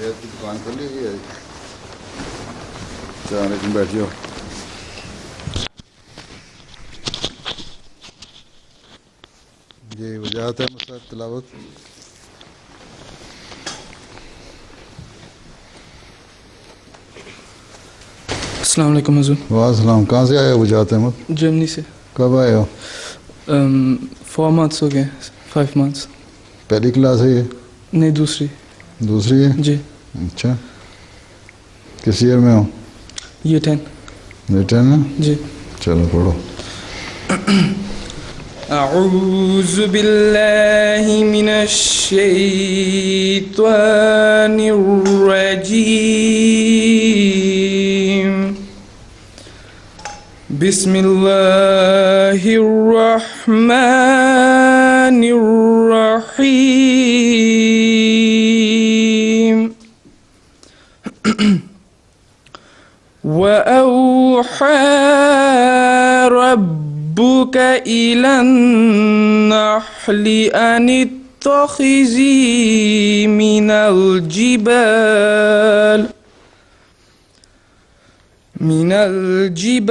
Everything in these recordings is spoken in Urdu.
شہد کی دکان کھولی ہوئی ہے. السلام علیکم, بیٹھ جاؤ. جی وجاہت ہے مسئلہ تلاوت. السلام علیکم حضور. وعلیکم السلام. کہاں سے آئے ہو وجاہت احمد؟ جرمنی سے. کب آئے ہو؟ 4 months ہو گئے. 5 months. پہلی کلاس ہے یہ؟ نہیں, دوسری. دوسری ہے جی. اچھا, کس ایئر میں ہو؟ یہ 10. یہ 10 ہے جی. چلو پڑھو. اعوذ باللہ من الشیطان الرجیم. بسم اللہ الرحمن الرحیم. وَأَوْحَى رَبُّكَ إِلَى النَّحْلِ أَنِ اتَّخِذِي مِنَ الْجِبَالِ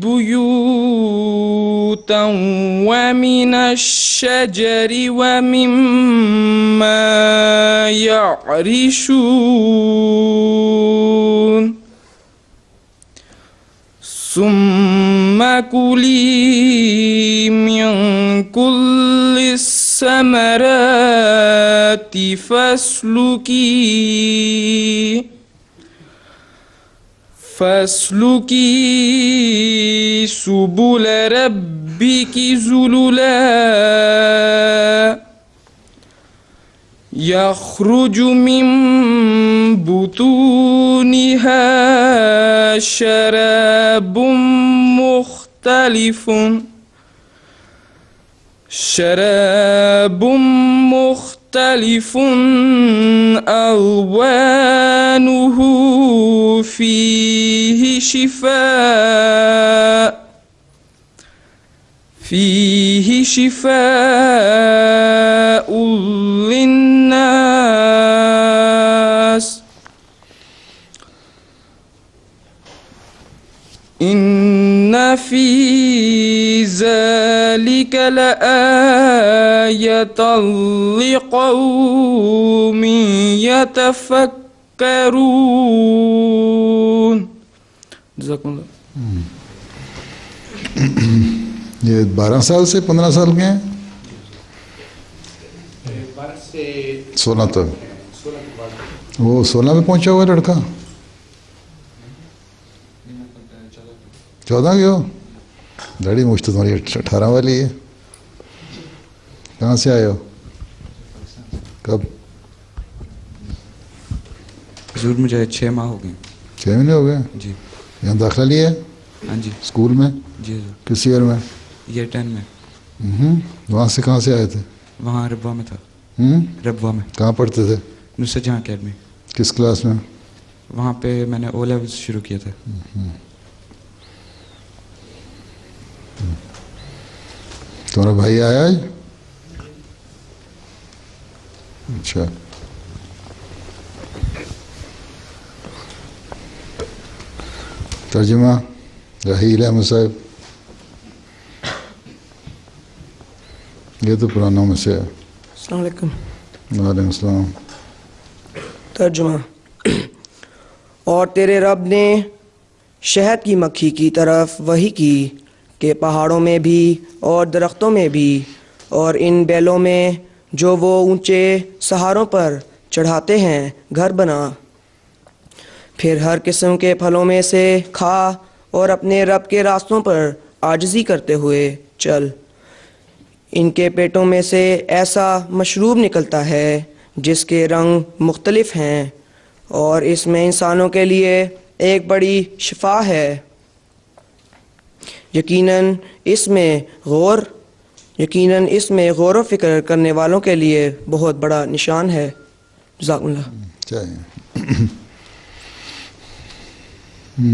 بُيُوتًا وَمِنَ الشَّجَرِ وَمِمَّا يَعْرِشُونَ. ثم كلي من كل الثمرات فاسلكي سبل ربك ذللا يخرج من بطونها شراب مختلف ألوانه فيه شفاء للناس. إن في ذلك لآية لقوم يتفكرون. جزاکم اللہ. یہ 12 سال سے 15 سال کے ہیں؟ 12 سے 16 تک. وہ 16 میں پہنچا ہوا ہے لڑکا. 14 کے ہو؟ داڑھی مجھ تو تمہاری 18 والی ہے. کہاں سے آئے ہو؟ کب؟ حضور مجھے 6 ماہ ہو گئے. 6 مہینے ہو گئے جی. یہاں داخلہ لیا ہے؟ ہاں جی. اسکول میں؟ جی حضور. کس ایئر میں؟ یہ 10 میں. وہاں سے کہاں سے آئے تھے؟ وہاں ربوہ میں تھا. ربوہ میں. کہاں پڑھتے تھے؟ نصرت جہاں اکیڈمی. کس کلاس میں؟ وہاں پہ میں نے او لیولز شروع کیا تھا. تمہارا بھائی آیا ہے؟ اچھا. ترجمہ رحیل احمد صاحب. یہ تو پرانوں میں سے ہے. السلام علیکم. وعلیکم السلام. ترجمہ. اور تیرے رب نے شہد کی مکھی کی طرف وحی کی کہ پہاڑوں میں بھی اور درختوں میں بھی اور ان بیلوں میں جو وہ اونچے سہاروں پر چڑھاتے ہیں گھر بنا. پھر ہر قسم کے پھلوں میں سے کھا اور اپنے رب کے راستوں پر عاجزی کرتے ہوئے چل. ان کے پیٹوں میں سے ایسا مشروب نکلتا ہے جس کے رنگ مختلف ہیں اور اس میں انسانوں کے لیے ایک بڑی شفا ہے. یقیناً اس میں غور و فکر کرنے والوں کے لیے بہت بڑا نشان ہے. جزاکم اللہ. چاہیے.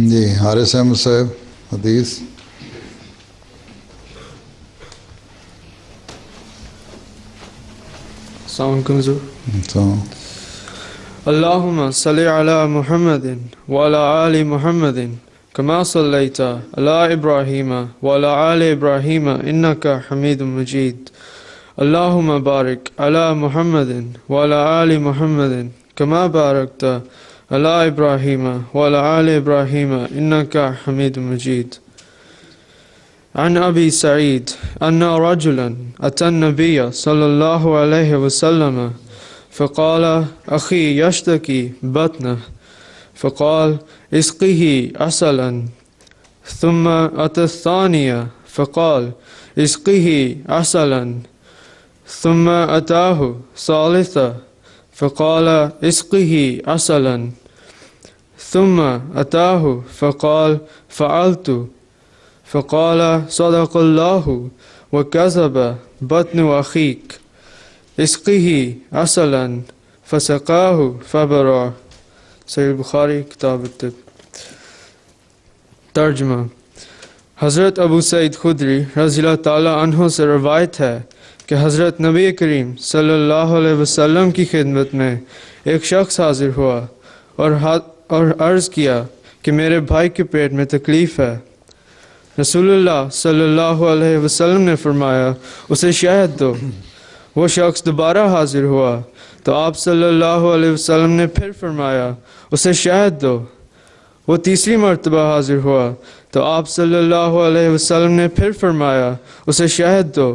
جی حارث احمد صاحب حدیث. السلام علیکم حضور. اللهم صل على محمد وعلى آل محمد كما صليت على إبراهيم وعلى آل إبراهيم إنك حميد مجيد. اللهم بارك على محمد وعلى آل محمد كما باركت على إبراهيم وعلى آل إبراهيم إنك حميد مجيد. عن أبي سعيد أن رجلا أتى النبي صلى الله عليه وسلم فقال أخي يشتكي بطنه فقال اسقه عسلا. ثم أتى الثانية فقال اسقه عسلا. ثم أتاه ثالثة فقال اسقه عسلا. ثم أتاه فقال فعلت. فقال صدق الله وكذب بطن أخيك اسقه عسلا. فسقاه فبرأ. صحیح بخاری کتاب الطب. ترجمہ. حضرت ابو سعید خدری رضی اللہ تعالیٰ عنہ سے روایت ہے کہ حضرت نبی کریم صلی اللہ علیہ وسلم کی خدمت میں ایک شخص حاضر ہوا اور عرض کیا کہ میرے بھائی کے پیٹ میں تکلیف ہے. رسول اللہ صلی اللہ علیہ وسلم نے فرمایا اسے شہد دو. وہ شخص دوبارہ حاضر ہوا تو آپ صلی اللہ علیہ وسلم نے پھر فرمایا اسے شہد دو. وہ تیسری مرتبہ حاضر ہوا تو آپ صلی اللہ علیہ وسلم نے پھر فرمایا اسے شہد دو.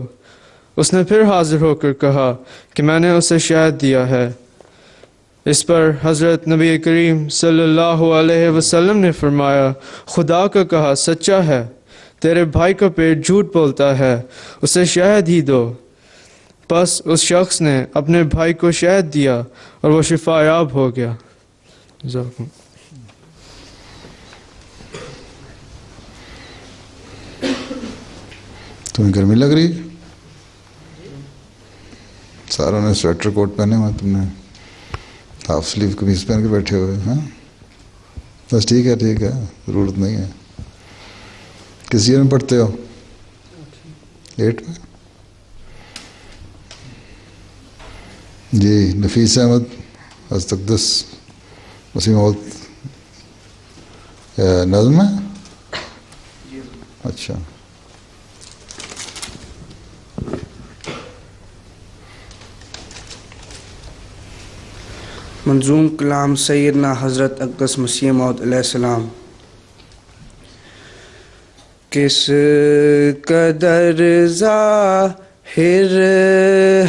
اس نے پھر حاضر ہو کر کہا کہ میں نے اسے شہد دیا ہے. اس پر حضرت نبی کریم صلی اللہ علیہ وسلم نے فرمایا خدا کا کہا سچا ہے، تیرے بھائی کا پیٹ جھوٹ بولتا ہے، اسے شہد ہی دو. پس اس شخص نے اپنے بھائی کو شہد دیا اور وہ شفا یاب ہو گیا. تمہیں گرمی لگ رہی؟ ساروں نے سویٹر کوٹ پہنے ہوئے، تم نے ہاف سلیو قمیض پہن کے بیٹھے ہوئے ہیں. بس ٹھیک ہے ضرورت نہیں ہے. کس ایئر میں پڑھتے ہو؟ 8 میں. جی نفیس احمد از تقدس وسیم احمد نظم ہے. اچھا منظوم کلام سیدنا حضرت اقدس مسیح موعود علیہ السلام. کس قدر ظاہر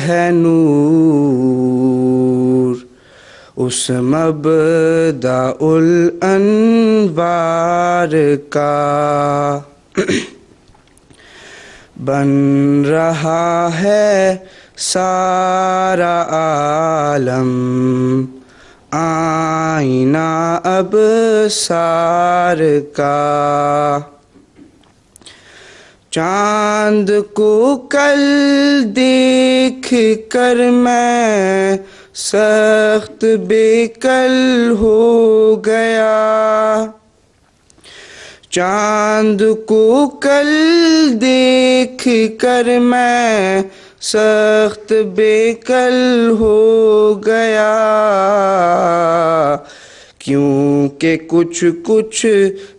ہے نور اس مبدأ الانوار کا، بن رہا ہے سارا عالم آئینہ ابصار کا. چاند کو کل دیکھ کر میں سخت بے کل ہو گیا. چاند کو کل دیکھ کر میں سخت بے کل ہو گیا. کیونکہ کچھ کچھ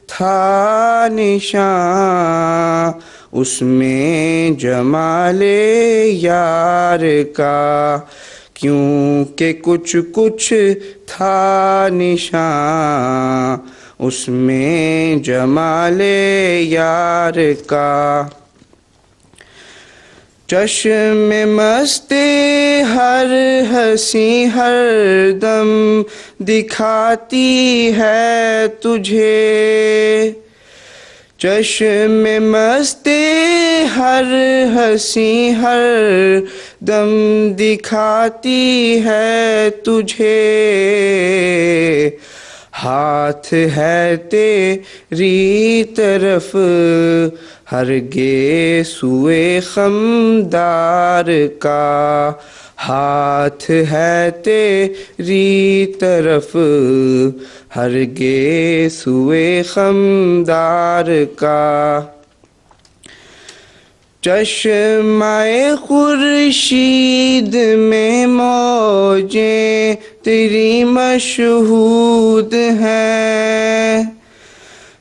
تھا نشان اس میں جمال یار کا. کیونکہ کچھ کچھ تھا نشان اس میں جمال یار کا. چشم مست ہر ہنسی ہر دم دکھاتی ہے تجھے. چشم مست ہر ہنسی ہر دم دکھاتی ہے تجھے. ہاتھ ہے تیری طرف ہرگز سوئے خمدار کا. ہاتھ ہے تیری طرف ہرگز سوئے خمدار کا. چشمہ خورشید میں موجیں تیری مشہود ہیں،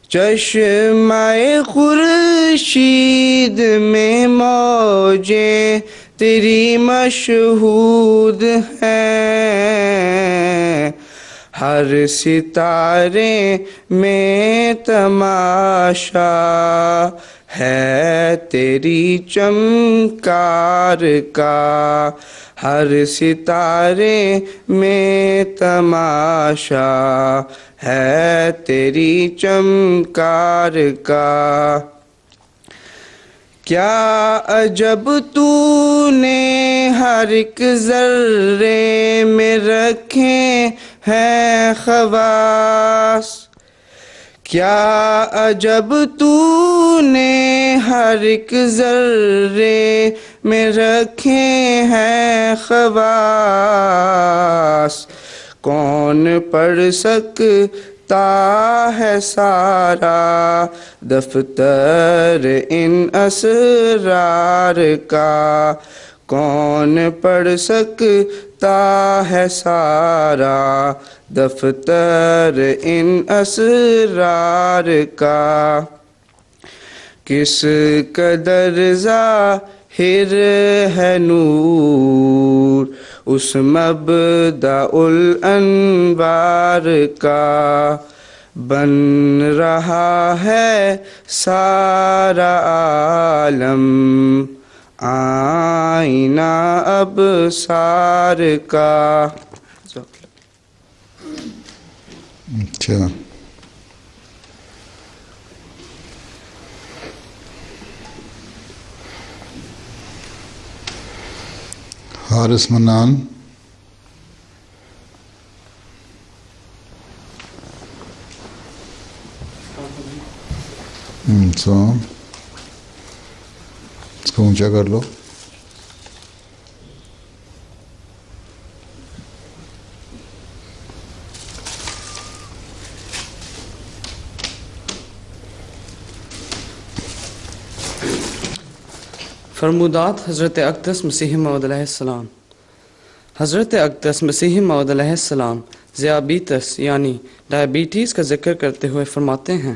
چشمۂ خورشید میں موجیں تیری مشہود ہیں، ہر ستارے میں تماشا ہے تیری چمکار کا، ہر ستارے میں تماشا ہے تیری چمکار کا۔ کیا عجب تو نے ہر ایک ذرے میں رکھے ہیں خواص، کیا عجب تو نے ہر ایک ذرے میں رکھے ہیں خواص، کون پڑھ سکتا ہے سارا دفتر ان اسرار کا، کون پڑھ سکتا ہے سارا دفتر ان اسرار کا۔ کس قدر ظاہر ہے نور اس مبدأ الانوار کا، بن رہا ہے سارا عالم آئینہ ابصار کا۔ اچھا، حارث منان، اس کو اونچا کر لو۔ فرمودات حضرت اقدس مسیح موعود علیہ السلام۔ حضرت اقدس مسیح موعود علیہ السلام ذیابیطس یعنی ڈائبٹیز کا ذکر کرتے ہوئے فرماتے ہیں،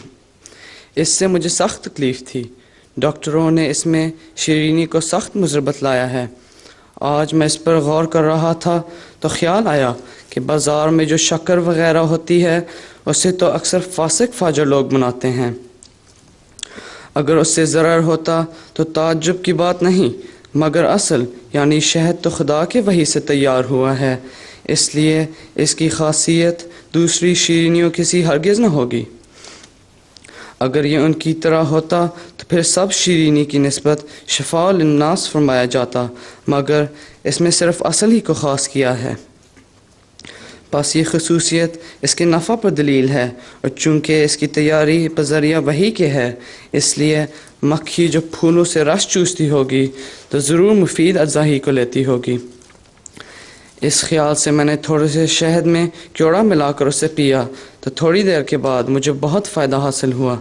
اس سے مجھے سخت تکلیف تھی، ڈاکٹروں نے اس میں شیرینی کو سخت مضر بتلایا ہے۔ آج میں اس پر غور کر رہا تھا تو خیال آیا کہ بازار میں جو شکر وغیرہ ہوتی ہے اسے تو اکثر فاسق فاجر لوگ بناتے ہیں، اگر اس سے ضرر ہوتا تو تعجب کی بات نہیں، مگر اصل یعنی شہد تو خدا کے وحی سے تیار ہوا ہے، اس لیے اس کی خاصیت دوسری شیرینیوں کسی ہرگز نہ ہوگی۔ اگر یہ ان کی طرح ہوتا تو پھر سب شیرینی کی نسبت شفاء للناس فرمایا جاتا، مگر اس میں صرف اصل ہی کو خاص کیا ہے۔ بس یہ خصوصیت اس کے نفع پر دلیل ہے، اور چونکہ اس کی تیاری بذریعہ وحی کے ہے، اس لیے مکھی جو پھولوں سے رس چوستی ہوگی تو ضرور مفید اجزا ہی کو لیتی ہوگی۔ اس خیال سے میں نے تھوڑے سے شہد میں کیوڑا ملا کر اسے پیا تو تھوڑی دیر کے بعد مجھے بہت فائدہ حاصل ہوا،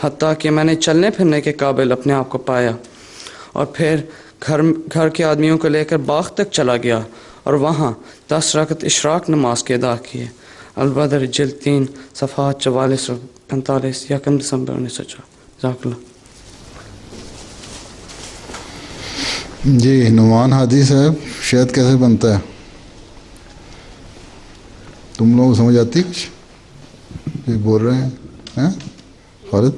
حتیٰ کہ میں نے چلنے پھرنے کے قابل اپنے آپ کو پایا، اور پھر گھر کے آدمیوں کو لے کر باغ تک چلا گیا اور وہاں 10 رکعت اشراق نماز کے ادا کیے۔ البدر جلد 3 صفحات 44 اور 45، 1 دسمبر 1904۔ جزاک اللہ۔ جی نعمان ہادی صاحب، شہد کیسے بنتا ہے؟ تم لوگ سمجھ آتی کچھ یہ بول رہے ہیں؟ خالد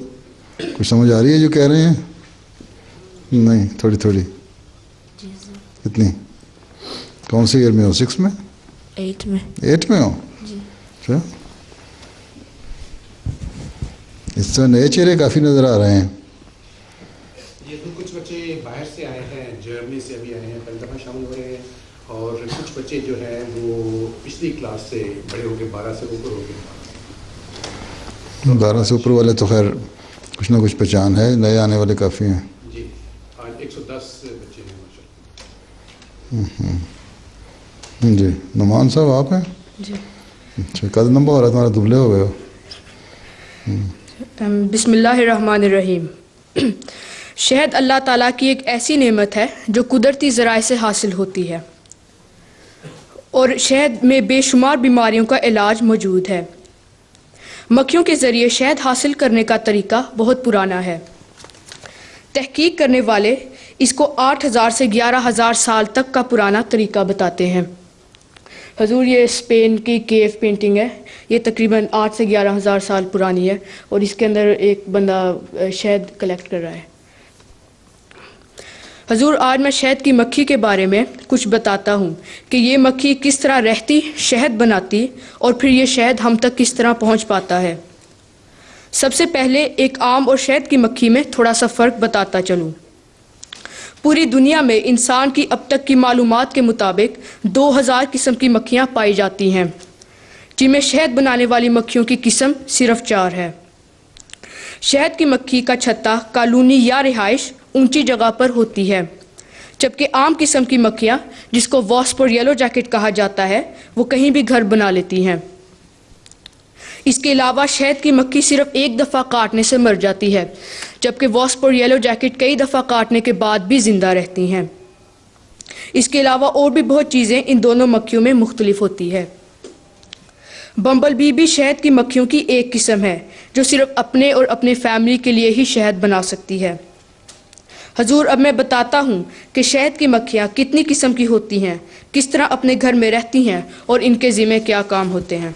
کچھ سمجھ آ رہی ہے جو کہہ رہے ہیں؟ نہیں، تھوڑی تھوڑی۔ کتنی؟ کون سی ایئر میں ہو؟ 6 میں؟ 8 میں۔ 8 میں ہو؟ جی۔ اچھا، اس سے نئے چہرے کافی نظر آ رہے ہیں۔ یہ تو کچھ بچے باہر سے آئے ہیں، جرمنی سے ابھی آئے ہیں، پہلی دفعہ شامل ہوئے ہیں، اور کچھ بچے جو ہیں وہ پچھلی کلاس سے بڑے ہو کے 12 سے اوپر ہو گئے۔ 12 سے اوپر والے تو خیر کچھ نہ کچھ پہچان ہے، نئے آنے والے کافی ہیں۔ جی، آج 110 بچے ہیں ماشاءاللہ۔ جی نعمان صاحب آپ ہیں؟ جی۔ اچھا، قد نمبر ہو رہا ہے تمہارا، دبلے ہو گئے ہو۔ بسم اللہ الرحمن الرحیم۔ شہد اللہ تعالیٰ کی ایک ایسی نعمت ہے جو قدرتی ذرائع سے حاصل ہوتی ہے، اور شہد میں بے شمار بیماریوں کا علاج موجود ہے۔ مکھیوں کے ذریعے شہد حاصل کرنے کا طریقہ بہت پرانا ہے۔ تحقیق کرنے والے اس کو 8,000 سے 11,000 سال تک کا پرانا طریقہ بتاتے ہیں۔ حضور یہ اسپین کی کیو پینٹنگ ہے، یہ تقریباً 8 سے 11,000 سال پرانی ہے، اور اس کے اندر ایک بندہ شہد کلیکٹ کر رہا ہے۔ حضور آج میں شہد کی مکھی کے بارے میں کچھ بتاتا ہوں کہ یہ مکھی کس طرح رہتی، شہد بناتی، اور پھر یہ شہد ہم تک کس طرح پہنچ پاتا ہے۔ سب سے پہلے ایک عام اور شہد کی مکھی میں تھوڑا سا فرق بتاتا چلوں۔ پوری دنیا میں انسان کی اب تک کی معلومات کے مطابق 2000 قسم کی مکھیاں پائی جاتی ہیں، جن میں شہد بنانے والی مکھیوں کی قسم صرف 4 ہے۔ شہد کی مکھی کا چھتا کالونی یا رہائش اونچی جگہ پر ہوتی ہے، جبکہ عام قسم کی مکھیاں جس کو واسپ اور یلو جیکٹ کہا جاتا ہے وہ کہیں بھی گھر بنا لیتی ہیں۔ اس کے علاوہ شہد کی مکھی صرف ایک دفعہ کاٹنے سے مر جاتی ہے، جبکہ واسپ اور یلو جیکٹ کئی دفعہ کاٹنے کے بعد بھی زندہ رہتی ہیں۔ اس کے علاوہ اور بھی بہت چیزیں ان دونوں مکھیوں میں مختلف ہوتی ہے۔ بمبل بی بھی شہد کی مکھیوں کی ایک قسم ہے جو صرف اپنے اور اپنے فیملی کے لیے ہی شہد بنا سکتی ہے۔ حضور اب میں بتاتا ہوں کہ شہد کی مکھیاں کتنی قسم کی ہوتی ہیں، کس طرح اپنے گھر میں رہتی ہیں اور ان کے ذمہ کیا کام ہوتے ہیں۔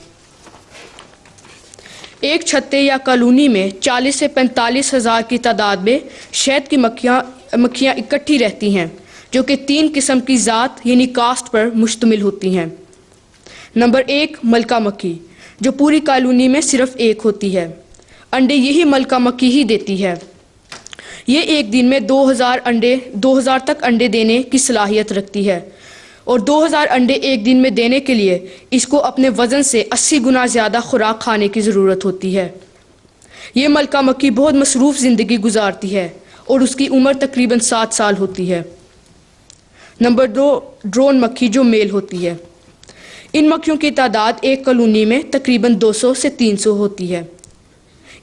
ایک چھتے یا کالونی میں 40 سے 45 ہزار کی تعداد میں شہد کی مکھیاں اکٹھی رہتی ہیں، جو کہ 3 قسم کی ذات یعنی کاسٹ پر مشتمل ہوتی ہیں۔ نمبر 1 ملکہ مکھی، جو پوری کالونی میں صرف ایک ہوتی ہے۔ انڈے یہی ملکہ مکھی ہی دیتی ہے۔ یہ ایک دن میں 2000 تک انڈے دینے کی صلاحیت رکھتی ہے، اور 2000 انڈے ایک دن میں دینے کے لیے اس کو اپنے وزن سے 80 گنا زیادہ خوراک کھانے کی ضرورت ہوتی ہے۔ یہ ملکہ مکھی بہت مصروف زندگی گزارتی ہے اور اس کی عمر تقریباً 7 سال ہوتی ہے۔ نمبر 2 ڈرون مکھی، جو میل ہوتی ہے۔ ان مکھیوں کی تعداد ایک کالونی میں تقریباً 200 سے 300 ہوتی ہے۔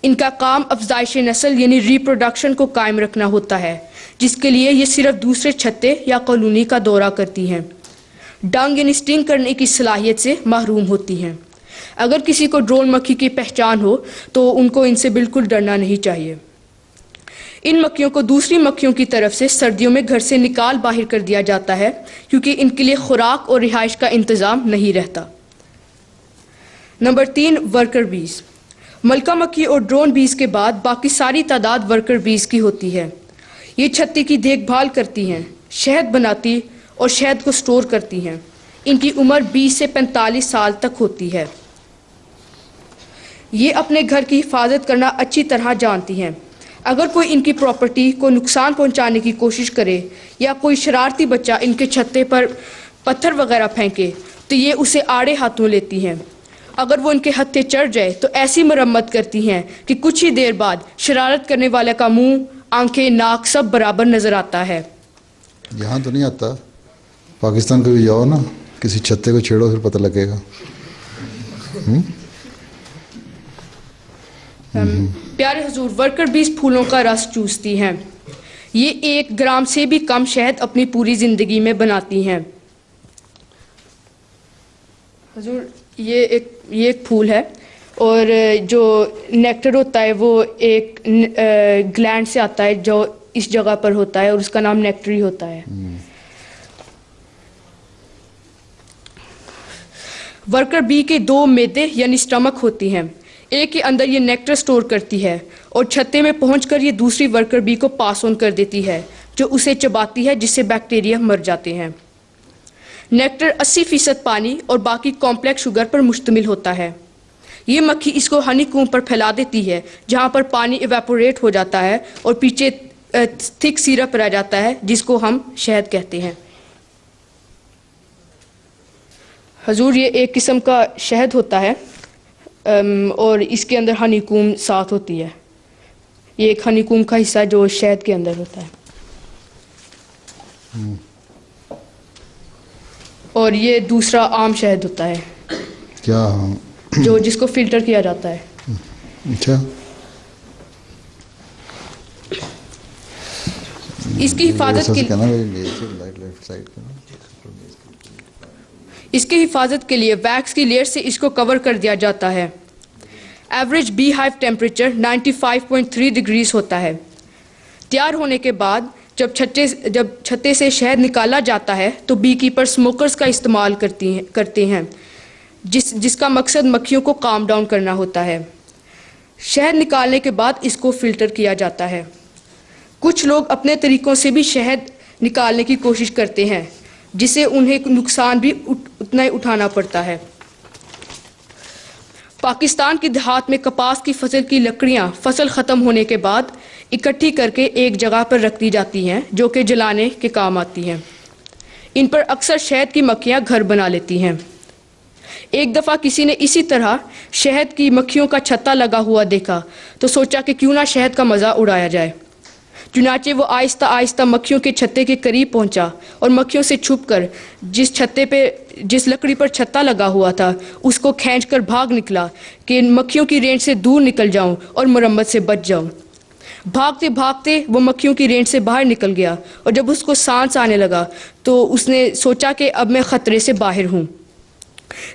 ان کا کام افزائش نسل یعنی ریپروڈکشن کو قائم رکھنا ہوتا ہے، جس کے لیے یہ صرف دوسرے چھتے یا کالونی کا دورہ کرتی ہیں۔ ڈنگ یعنی سٹنگ کرنے کی صلاحیت سے محروم ہوتی ہیں۔ اگر کسی کو ڈرون مکھی کی پہچان ہو تو ان کو ان سے بالکل ڈرنا نہیں چاہیے۔ ان مکھیوں کو دوسری مکھیوں کی طرف سے سردیوں میں گھر سے نکال باہر کر دیا جاتا ہے، کیونکہ ان کے لیے خوراک اور رہائش کا انتظام نہیں رہتا۔ نمبر 3 ورکر بیز۔ ملکہ مکھی اور ڈرون بیز کے بعد باقی ساری تعداد ورکر بیز کی ہوتی ہے۔ یہ چھتے کی دیکھ بھال کرتی ہیں، شہد بناتی اور شہد کو سٹور کرتی ہیں۔ ان کی عمر 20 سے 45 سال تک ہوتی ہے۔ یہ اپنے گھر کی حفاظت کرنا اچھی طرح جانتی ہیں۔ اگر کوئی ان کی پراپرٹی کو نقصان پہنچانے کی کوشش کرے یا کوئی شرارتی بچہ ان کے چھتے پر پتھر وغیرہ پھینکے تو یہ اسے آڑے ہاتھوں لیتی ہیں۔ اگر وہ ان کے ہتھے چڑھ جائے تو ایسی مرمت کرتی ہیں کہ کچھ ہی دیر بعد شرارت کرنے والے کا منہ، آنکھیں، ناک سب برابر نظر آتا ہے۔ یہاں تو نہیں آتا، پاکستان کو بھی جاؤ نا، کسی چھتے کو چھیڑو پھر پتہ لگے گا۔ پیارے حضور، ورکر بیز پھولوں کا رس چوستی ہیں۔ یہ 1 گرام سے بھی کم شہد اپنی پوری زندگی میں بناتی ہیں۔ حضور یہ ایک پھول ہے، اور جو نیکٹر ہوتا ہے وہ ایک گلینڈ سے آتا ہے جو اس جگہ پر ہوتا ہے، اور اس کا نام نیکٹری ہوتا ہے۔ ورکر بی کے 2 معدے یعنی سٹمک ہوتی ہیں۔ ایک کے اندر یہ نیکٹر سٹور کرتی ہے اور چھتے میں پہنچ کر یہ دوسری ورکر بی کو پاس آن کر دیتی ہے، جو اسے چباتی ہے، جس سے بیکٹیریا مر جاتے ہیں۔ نیکٹر 80% پانی اور باقی کمپلیکس شوگر پر مشتمل ہوتا ہے۔ یہ مکھی اس کو ہنی کوم پر پھیلا دیتی ہے، جہاں پر پانی ایواپوریٹ ہو جاتا ہے اور پیچھے تھک سیرپ رہ جاتا ہے، جس کو ہم شہد کہتے ہیں۔ حضور یہ ایک قسم کا شہد ہوتا ہے، اور اس کے اندر ہنی کوم ساتھ ہوتی ہے۔ یہ ایک ہنی کوم کا حصہ جو شہد کے اندر ہوتا ہے، اور یہ دوسرا عام شہد ہوتا ہے کیا جو جس کو فلٹر کیا جاتا ہے۔ اچھا، اس کی حفاظت کے اس کی حفاظت کے لیے ویکس کی لیئر سے اس کو کور کر دیا جاتا ہے۔ Average bee hive temperature 95.3 degrees ہوتا ہے۔ تیار ہونے کے بعد جب چھتے سے شہد نکالا جاتا ہے تو بی کیپر اسموکرز کا استعمال کرتے ہیں جس کا مقصد مکھیوں کو کام ڈاؤن کرنا ہوتا ہے۔ شہد نکالنے کے بعد اس کو فلٹر کیا جاتا ہے۔ کچھ لوگ اپنے طریقوں سے بھی شہد نکالنے کی کوشش کرتے ہیں جس سے انہیں نقصان بھی اتنا ہی اٹھانا پڑتا ہے۔ پاکستان کی دیہات میں کپاس کی فصل کی لکڑیاں فصل ختم ہونے کے بعد اکٹھی کر کے ایک جگہ پر رکھ دی جاتی ہیں جو کہ جلانے کے کام آتی ہیں۔ ان پر اکثر شہد کی مکھیاں گھر بنا لیتی ہیں۔ ایک دفعہ کسی نے اسی طرح شہد کی مکھیوں کا چھتا لگا ہوا دیکھا تو سوچا کہ کیوں نہ شہد کا مزہ اڑایا جائے۔ چنانچہ وہ آہستہ آہستہ مکھیوں کے چھتے کے قریب پہنچا اور مکھیوں سے چھپ کر جس لکڑی پر چھتا لگا ہوا تھا اس کو کھینچ کر بھاگ نکلا کہ ان مکھیوں کی رینج سے دور نکل جاؤں اور مرمت سے بچ جاؤں۔ بھاگتے بھاگتے وہ مکھیوں کی رینج سے باہر نکل گیا اور جب اس کو سانس آنے لگا تو اس نے سوچا کہ اب میں خطرے سے باہر ہوں۔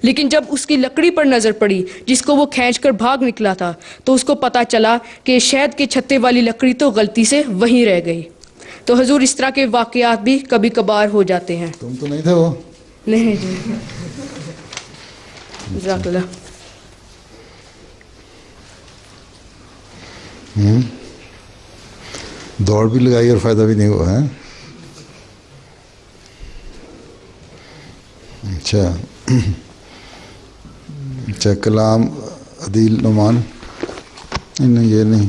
لیکن جب اس کی لکڑی پر نظر پڑی جس کو وہ کھینچ کر بھاگ نکلا تھا تو اس کو پتہ چلا کہ شہد کے چھتے والی لکڑی تو غلطی سے وہیں رہ گئی۔ تو حضور اس طرح کے واقعات بھی کبھی کبھار ہو جاتے ہیں۔ تم تو نہیں تھے وہ؟ نہیں جی، جزاک اللہ۔ دوڑ بھی لگائی اور فائدہ بھی نہیں ہوا ہے؟ اچھا کلام عدیل نعمان، نہیں یہ نہیں،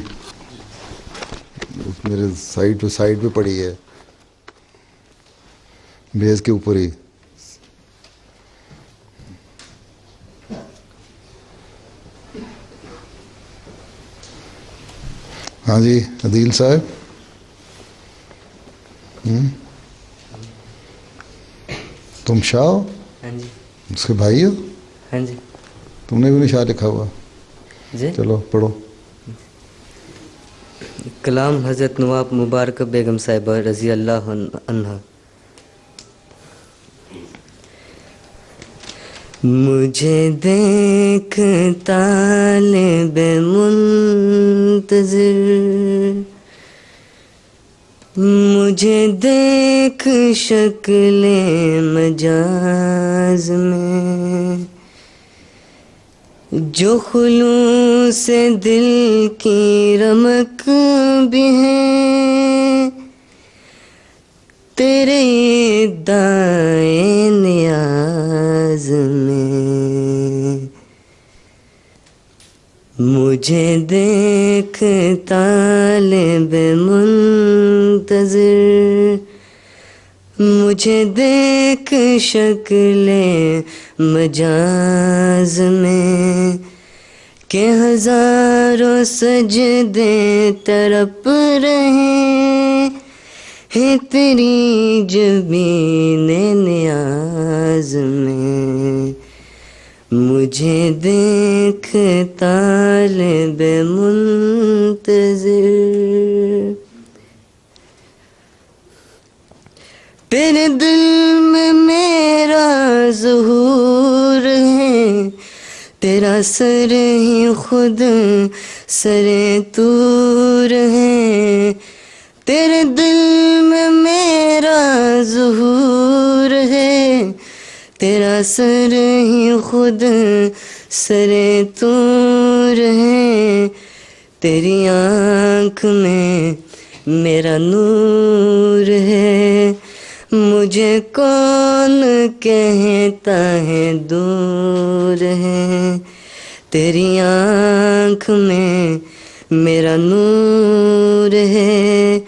میرے سائڈ پہ پڑی ہے بیس کے اوپر ہی۔ ہاں جی عدیل صاحب، تم شاہ ہو؟ ہاں جی۔ اس کے بھائی ہو؟ ہاں جی۔ تم نے بھی نہیں شاہ لکھا ہوا؟ جی چلو پڑھو۔ کلام حضرت نواب مبارک بیگم صاحبہ رضی اللہ عنہا۔ مجھے دیکھ طالب منتظر، مجھے دیکھ شکل مجاز میں، جو خلوص دل کی رمق بھی ہے، تیرے دائیں نیاز میں۔ مجھے دیکھ طالب منتظر، مجھے دیکھ شکل مجاز میں، کہ ہزاروں سجدے تڑپ رہے ہیں تیری جبین نیاز میں۔ مجھے دیکھ طالب منتظر، تیرے دل میں میرا ظہور ہے، تیرا سر ہی خود سر طور ہے، تیرے دل میں میرا ظہور ہے، تیرا سر ہی خود سر طور ہے، تیری آنکھ میں میرا نور ہے، مجھے کون کہتا ہے دور ہے، تیری آنکھ میں میرا نور ہے،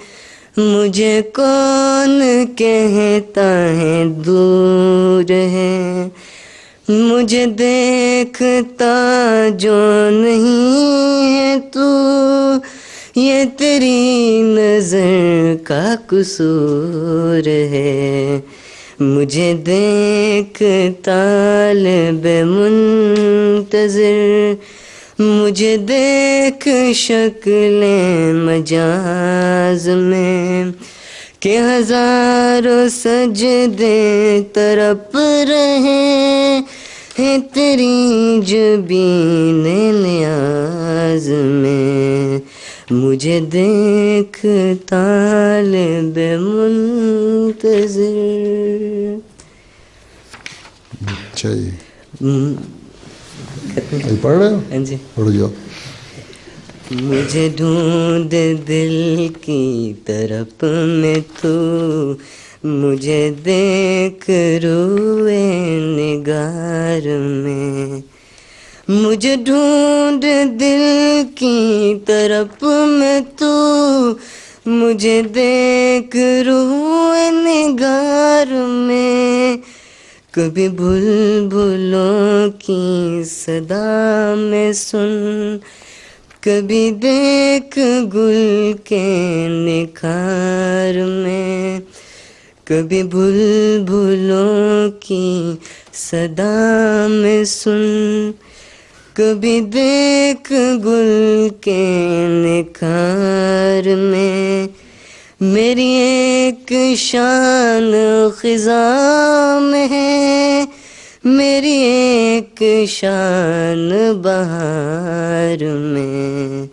مجھے کون کہتا ہے دور ہے، مجھے دیکھتا جو نہیں ہے تو، یہ تیری نظر کا قصور ہے۔ مجھے دیکھ طالب منتظر، مجھے دیکھ شکل مجاز میں، کہ ہزاروں سجدے تڑپ رہے ہیں تیری جبین نیاز میں، مجھے دیکھ طالب منتظر. اچھا جی، پڑھ رہے ہو؟ ہاں جی. پڑھو جاؤ. مجھے ڈھونڈ دل کی طرف میں تو، مجھے دیکھ روئے نگار میں، مجھے ڈھونڈ دل کی طرف میں تو، مجھے دیکھ روئے نگار میں. کبھی بلبلوں کی صدا میں سن، کبھی دیکھ گل کے نکھار میں، کبھی بلبلوں کی صدا میں سن، کبھی دیکھ گل کے نکھار میں. میری ایک شان خزاں میں ہے، میری ایک شان بہار میں،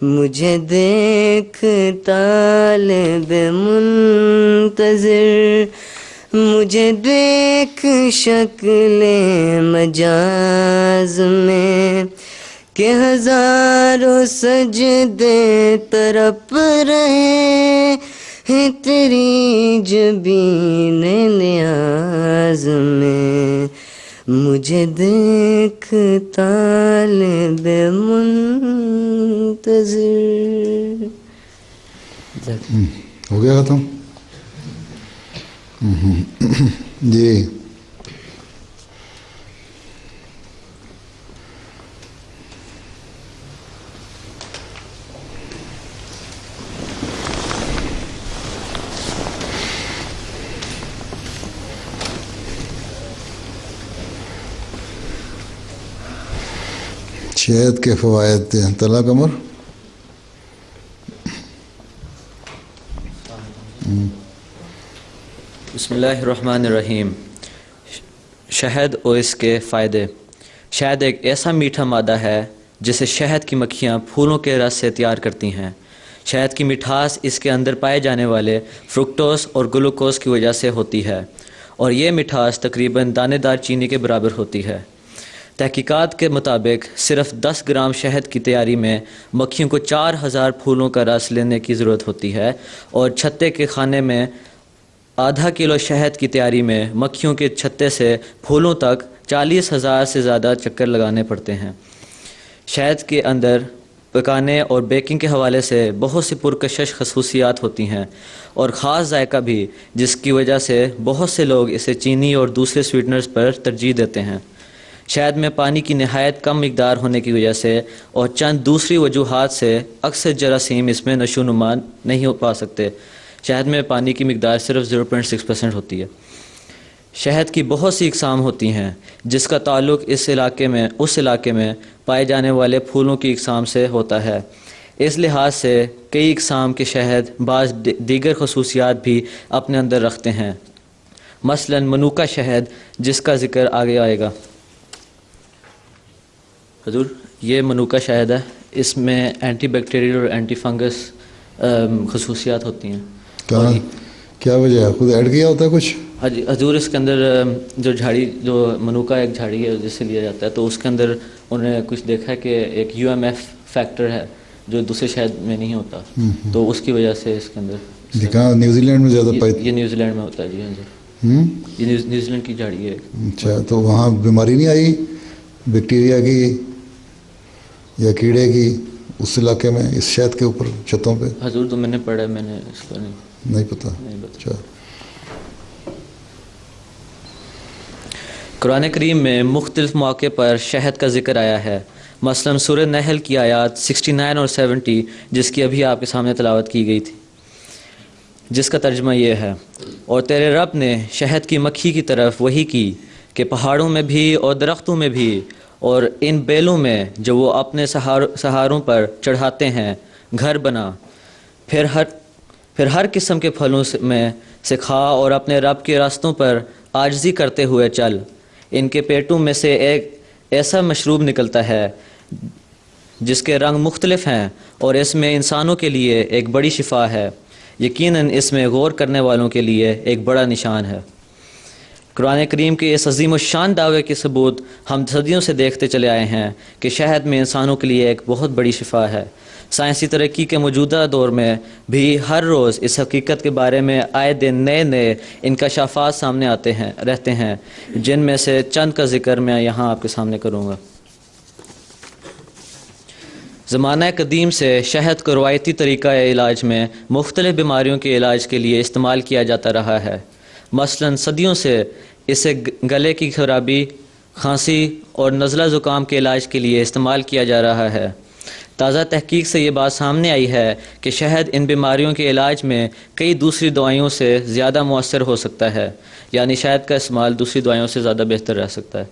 مجھے دیکھ طالب منتظر، مجھے دیکھ شکل مجاز میں، کہ ہزاروں سجدے تڑپ رہے ہیں تیری جبین نیاز میں، مجھے دیکھ طالب منتظر. ہو گیا ختم؟ جی شہد کے فوائد طلا قمر. بسم اللہ الرحمن الرحیم. شہد اور اس کے فائدے. شہد ایک ایسا میٹھا مادہ ہے جسے شہد کی مکھیاں پھولوں کے رس سے تیار کرتی ہیں. شہد کی مٹھاس اس کے اندر پائے جانے والے فرکٹوز اور گلوکوز کی وجہ سے ہوتی ہے، اور یہ مٹھاس تقریباً دانے دار چینی کے برابر ہوتی ہے. تحقیقات کے مطابق صرف 10 گرام شہد کی تیاری میں مکھیوں کو 4000 پھولوں کا رس لینے کی ضرورت ہوتی ہے، اور چھتے کے خانے میں آدھا کلو شہد کی تیاری میں مکھیوں کے چھتے سے پھولوں تک 40,000 سے زیادہ چکر لگانے پڑتے ہیں. شہد کے اندر پکانے اور بیکنگ کے حوالے سے بہت سی پرکشش خصوصیات ہوتی ہیں، اور خاص ذائقہ بھی، جس کی وجہ سے بہت سے لوگ اسے چینی اور دوسرے سویٹنرز پر ترجیح دیتے ہیں. شہد میں پانی کی نہایت کم مقدار ہونے کی وجہ سے اور چند دوسری وجوہات سے اکثر جراثیم اس میں نشو و نما نہیں ہو پا سکتے. شہد میں پانی کی مقدار صرف 0.6% ہوتی ہے. شہد کی بہت سی اقسام ہوتی ہیں جس کا تعلق اس علاقے میں پائے جانے والے پھولوں کی اقسام سے ہوتا ہے. اس لحاظ سے کئی اقسام کے شہد بعض دیگر خصوصیات بھی اپنے اندر رکھتے ہیں. مثلا منوکا شہد، جس کا ذکر آگے آئے گا. حضور یہ منوکا شہد ہے، اس میں اینٹی بیکٹیریل اور اینٹی فنگس خصوصیات ہوتی ہیں. کیا وجہ ہے؟ خود ایڈ کیا ہوتا ہے کچھ؟ ہاں جی حضور، اس کے اندر جو منوکا ایک جھاڑی ہے جس سے لیا جاتا ہے، تو اس کے اندر انہوں نے کچھ دیکھا ہے کہ ایک UMF فیکٹر ہے جو دوسرے شہد میں نہیں ہوتا، تو اس کی وجہ سے اس کے اندر. کہاں؟ نیوزی لینڈ میں زیادہ یہ نیوزی لینڈ میں ہوتا ہے. جی ہاں جی، یہ نیوزی لینڈ کی جھاڑی ہے. اچھا، تو وہاں بیماری نہیں آئی بیکٹیریا کی یا کیڑے کی اس علاقے میں اس شہد کے اوپر چھتوں پہ؟ حضور تو میں نے پڑھا ہے، میں نے اس کو نہیں پتہ. اچھا. قرآن کریم میں مختلف مواقع پر شہد کا ذکر آیا ہے. مثلا سورہ نحل کی آیات 69 اور 70، جس کی ابھی آپ کے سامنے تلاوت کی گئی تھی، جس کا ترجمہ یہ ہے: اور تیرے رب نے شہد کی مکھی کی طرف وحی کی کہ پہاڑوں میں بھی اور درختوں میں بھی اور ان بیلوں میں جو وہ اپنے سہاروں پر چڑھاتے ہیں گھر بنا، پھر ہر قسم کے پھلوں میں سے کھا اور اپنے رب کے راستوں پر عاجزی کرتے ہوئے چل۔ ان کے پیٹوں میں سے ایک ایسا مشروب نکلتا ہے جس کے رنگ مختلف ہیں اور اس میں انسانوں کے لیے ایک بڑی شفا ہے۔ یقیناً اس میں غور کرنے والوں کے لیے ایک بڑا نشان ہے۔ قرآن کریم کے اس عظیم و شان دعوے کے ثبوت ہم صدیوں سے دیکھتے چلے آئے ہیں کہ شہد میں انسانوں کے لیے ایک بہت بڑی شفا ہے۔ سائنسی ترقی کے موجودہ دور میں بھی ہر روز اس حقیقت کے بارے میں آئے دن نئے انکشافات سامنے آتے ہیں رہتے ہیں، جن میں سے چند کا ذکر میں یہاں آپ کے سامنے کروں گا۔ زمانہ قدیم سے شہد کو روایتی طریقہ علاج میں مختلف بیماریوں کے علاج کے لیے استعمال کیا جاتا رہا ہے۔ مثلاً صدیوں سے اسے گلے کی خرابی، کھانسی اور نزلہ زکام کے علاج کے لیے استعمال کیا جا رہا ہے۔ تازہ تحقیق سے یہ بات سامنے آئی ہے کہ شہد ان بیماریوں کے علاج میں کئی دوسری دوائیوں سے زیادہ مؤثر ہو سکتا ہے، یعنی شہد کا استعمال دوسری دوائیوں سے زیادہ بہتر رہ سکتا ہے۔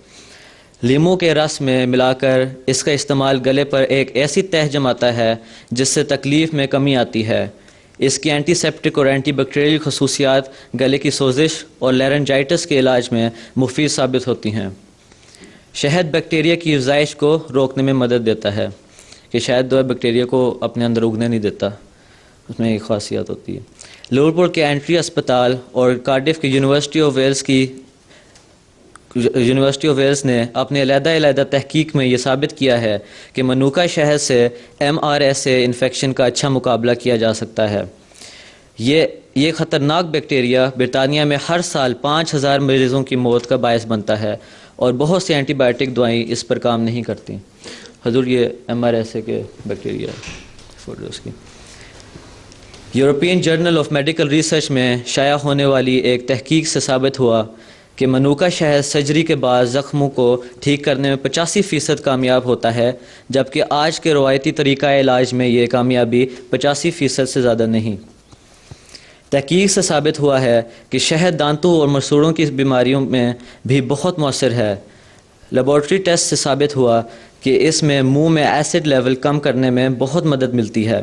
لیموں کے رس میں ملا کر اس کا استعمال گلے پر ایک ایسی تہ جماتا ہے جس سے تکلیف میں کمی آتی ہے۔ اس کی اینٹی سیپٹک اور اینٹی بیکٹیریل خصوصیات گلے کی سوزش اور لیرنجائٹس کے علاج میں مفید ثابت ہوتی ہیں۔ شہد بیکٹیریا کی افزائش کو روکنے میں مدد دیتا ہے، کہ شہد جو ہے بیکٹیریا کو اپنے اندر اگنے نہیں دیتا، اس میں ایک خاصیت ہوتی ہے۔ لیورپول کے اینٹری اسپتال اور کارڈف کی یونیورسٹی آف ویلز نے اپنے علیحدہ تحقیق میں یہ ثابت کیا ہے کہ منوکا شہد سے MRSA انفیکشن کا اچھا مقابلہ کیا جا سکتا ہے۔ یہ خطرناک بیکٹیریا برطانیہ میں ہر سال 5000 مریضوں کی موت کا باعث بنتا ہے اور بہت سی اینٹی بائیوٹک دوائیں اس پر کام نہیں کرتی۔ حضور یہ MRSA کے بیکٹیریا فوٹوز کی۔ European journal of medical research میں شائع ہونے والی ایک تحقیق سے ثابت ہوا کہ منوکا شہد سرجری کے بعد زخموں کو ٹھیک کرنے میں 85% کامیاب ہوتا ہے، جبکہ آج کے روایتی طریقہ علاج میں یہ کامیابی 85% سے زیادہ نہیں۔ تحقیق سے ثابت ہوا ہے کہ شہد دانتوں اور مسوڑوں کی بیماریوں میں بھی بہت مؤثر ہے۔ لیبارٹری ٹیسٹ سے ثابت ہوا کہ اس میں منہ میں ایسڈ لیول کم کرنے میں بہت مدد ملتی ہے۔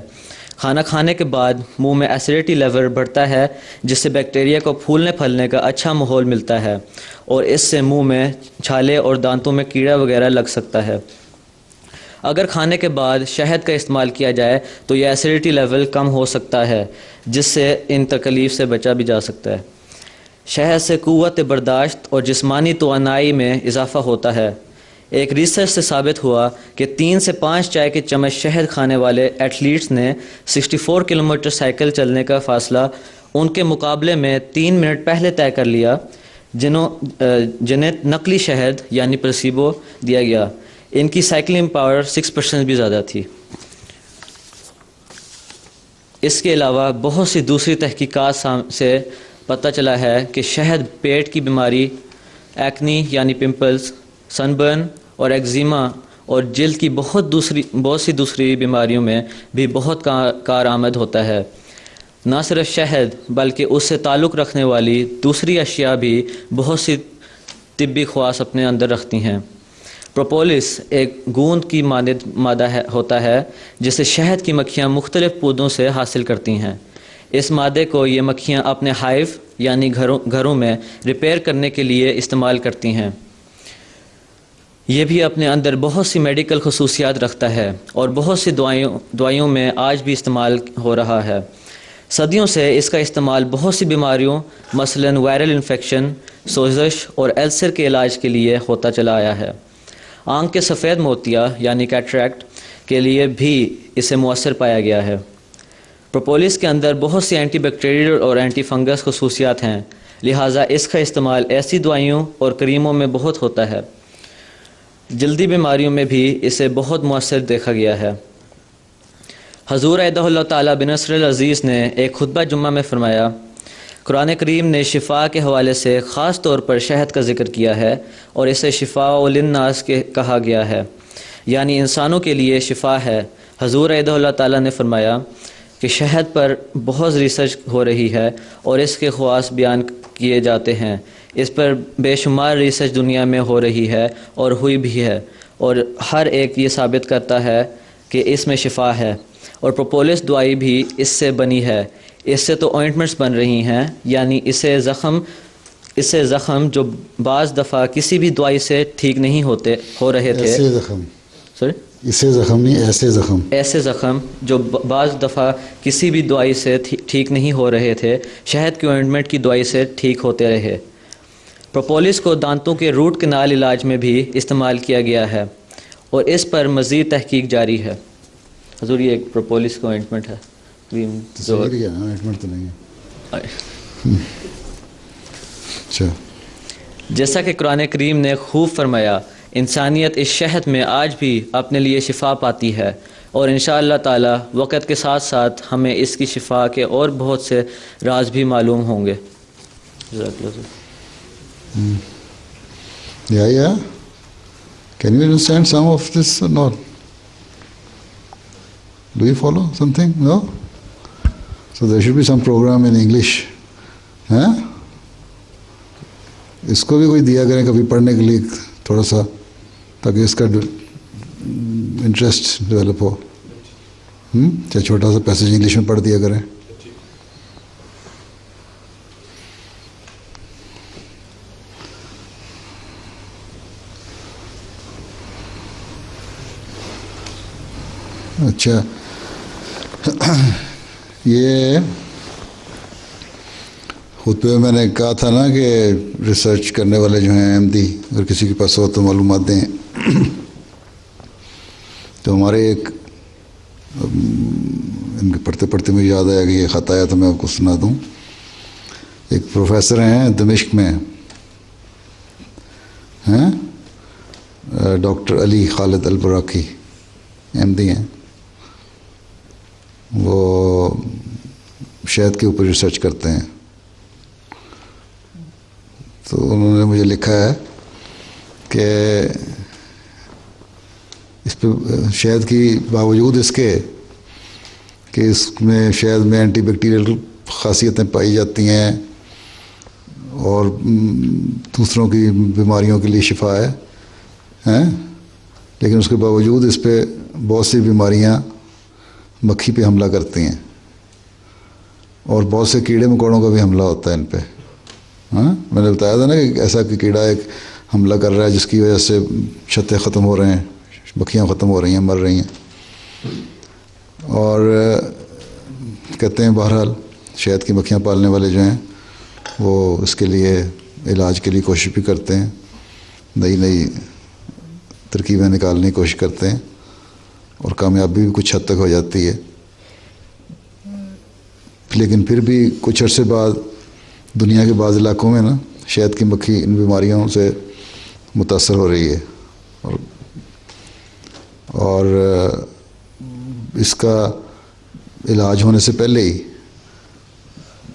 کھانا کھانے کے بعد منہ میں ایسیڈیٹی لیول بڑھتا ہے، جس سے بیکٹیریا کو پھولنے پھلنے کا اچھا ماحول ملتا ہے اور اس سے منہ میں چھالے اور دانتوں میں کیڑا وغیرہ لگ سکتا ہے۔ اگر کھانے کے بعد شہد کا استعمال کیا جائے تو یہ ایسیڈیٹی لیول کم ہو سکتا ہے، جس سے ان تکلیف سے بچا بھی جا سکتا ہے۔ شہد سے قوت برداشت اور جسمانی توانائی میں اضافہ ہوتا ہے۔ ایک ریسرچ سے ثابت ہوا کہ 3 سے 5 چائے کے چمچ شہد کھانے والے ایتھلیٹس نے 64 کلومیٹر سائیکل چلنے کا فاصلہ ان کے مقابلے میں 3 منٹ پہلے طے کر لیا، جنہیں نقلی شہد یعنی پلاسیبو دیا گیا۔ ان کی سائیکلنگ پاور 6% بھی زیادہ تھی۔ اس کے علاوہ بہت سی دوسری تحقیقات سے پتہ چلا ہے کہ شہد پیٹ کی بیماری، ایکنی یعنی پمپلز، سن برن اور ایگزیما اور جلد کی بہت سی دوسری بیماریوں میں بھی بہت کارآمد ہوتا ہے۔ نہ صرف شہد بلکہ اس سے تعلق رکھنے والی دوسری اشیاء بھی بہت سی طبی خواص اپنے اندر رکھتی ہیں۔ پروپولس ایک گوند کی مانند مادہ ہوتا ہے جسے شہد کی مکھیاں مختلف پودوں سے حاصل کرتی ہیں۔ اس مادے کو یہ مکھیاں اپنے ہائیو یعنی گھروں میں ریپیئر کرنے کے لیے استعمال کرتی ہیں۔ یہ بھی اپنے اندر بہت سی میڈیکل خصوصیات رکھتا ہے اور بہت سی دوائیوں میں آج بھی استعمال ہو رہا ہے۔ صدیوں سے اس کا استعمال بہت سی بیماریوں مثلاً وائرل انفیکشن، سوزش اور السر کے علاج کے لیے ہوتا چلا آیا ہے۔ آنکھ کے سفید موتیا یعنی کیٹریکٹ کے لیے بھی اسے مؤثر پایا گیا ہے۔ پروپولس کے اندر بہت سی اینٹی بیکٹیریل اور اینٹی فنگس خصوصیات ہیں، لہٰذا اس کا استعمال ایسی دوائیوں اور کریموں میں بہت ہوتا ہے۔ جلدی بیماریوں میں بھی اسے بہت مؤثر دیکھا گیا ہے۔ حضور ایدہ اللہ تعالیٰ بنصر العزیز نے ایک خطبہ جمعہ میں فرمایا، قرآن کریم نے شفا کے حوالے سے خاص طور پر شہد کا ذکر کیا ہے اور اسے شفاء للناس کہا گیا ہے، یعنی انسانوں کے لیے شفا ہے۔ حضور ایدہ اللہ تعالیٰ نے فرمایا کہ شہد پر بہت ریسرچ ہو رہی ہے اور اس کے خواص بیان کیے جاتے ہیں۔ اس پر بے شمار ریسرچ دنیا میں ہو رہی ہے اور ہوئی بھی ہے، اور ہر ایک یہ ثابت کرتا ہے کہ اس میں شفا ہے، اور پروپولس دوائی بھی اس سے بنی ہے۔ اس سے تو آئنٹمنٹس بن رہی ہیں، یعنی اسے زخم جو بعض دفعہ کسی بھی دوائی سے ٹھیک نہیں ہو رہے تھے، ایسے زخم، سوری اسے زخم نہیں، ایسے زخم جو بعض دفعہ کسی بھی دوائی سے ٹھیک نہیں ہو رہے تھے، شہد کی آئنٹمنٹ کی دوائی سے ٹھیک ہوتے رہے۔ پروپولس کو دانتوں کے روٹ کنال علاج میں بھی استعمال کیا گیا ہے اور اس پر مزید تحقیق جاری ہے۔ حضور یہ ایک پروپولس کا آئنٹمنٹ ہے، آئنٹمنٹ تو نہیں ہے۔ اچھا، جیسا کہ قرآن کریم نے خوب فرمایا، انسانیت اس شہد میں آج بھی اپنے لیے شفا پاتی ہے، اور انشاءاللہ تعالی وقت کے ساتھ ساتھ ہمیں اس کی شفا کے اور بہت سے راز بھی معلوم ہوں گے۔ Yeah. Can you understand some of this or not? Do you follow something? No? So there should be some program in English. ہاں، اس کو بھی کوئی دیا کریں کبھی پڑھنے کے لیے تھوڑا سا، تاکہ اس کا انٹرسٹ ڈیولپ ہو۔ چاہے چھوٹا سا پیسج انگلش میں پڑھ دیا کریں۔ اچھا، یہ خطبے میں نے کہا تھا نا کہ ریسرچ کرنے والے جو ہیں احمدی، اگر کسی کے پاس ہو تو معلومات دیں۔ تو ہمارے ایک ان کے پڑھتے پڑھتے مجھے یاد آیا کہ یہ خط آیا تو میں آپ کو سنا دوں۔ ایک پروفیسر ہیں دمشق میں، ہیں ڈاکٹر علی خالد البراقی، احمدی ہیں، وہ شہد کے اوپر ریسرچ کرتے ہیں۔ تو انہوں نے مجھے لکھا ہے کہ اس پہ شہد کی باوجود اس کے کہ اس میں شہد میں اینٹی بیکٹیریل خاصیتیں پائی جاتی ہیں اور دوسروں کی بیماریوں کے لیے شفا ہے، لیکن اس کے باوجود اس پہ بہت سی بیماریاں مکھی پہ حملہ کرتی ہیں اور بہت سے کیڑے مکوڑوں کا بھی حملہ ہوتا ہے ان پہ۔ ہاں، میں نے بتایا تھا نا کہ ایسا کہ کیڑا ایک حملہ کر رہا ہے جس کی وجہ سے چھتے ختم ہو رہے ہیں، مکھیاں ختم ہو رہی ہیں، مر رہی ہیں۔ اور کہتے ہیں بہرحال شہد کی مکھیاں پالنے والے جو ہیں وہ اس کے لیے علاج کے لیے کوشش بھی کرتے ہیں، نئی نئی ترکیبیں نکالنے کی کوشش کرتے ہیں، اور کامیابی بھی کچھ حد تک ہو جاتی ہے، لیکن پھر بھی کچھ عرصے بعد دنیا کے بعض علاقوں میں نا شہد کی مکھی ان بیماریوں سے متاثر ہو رہی ہے، اور اس کا علاج ہونے سے پہلے ہی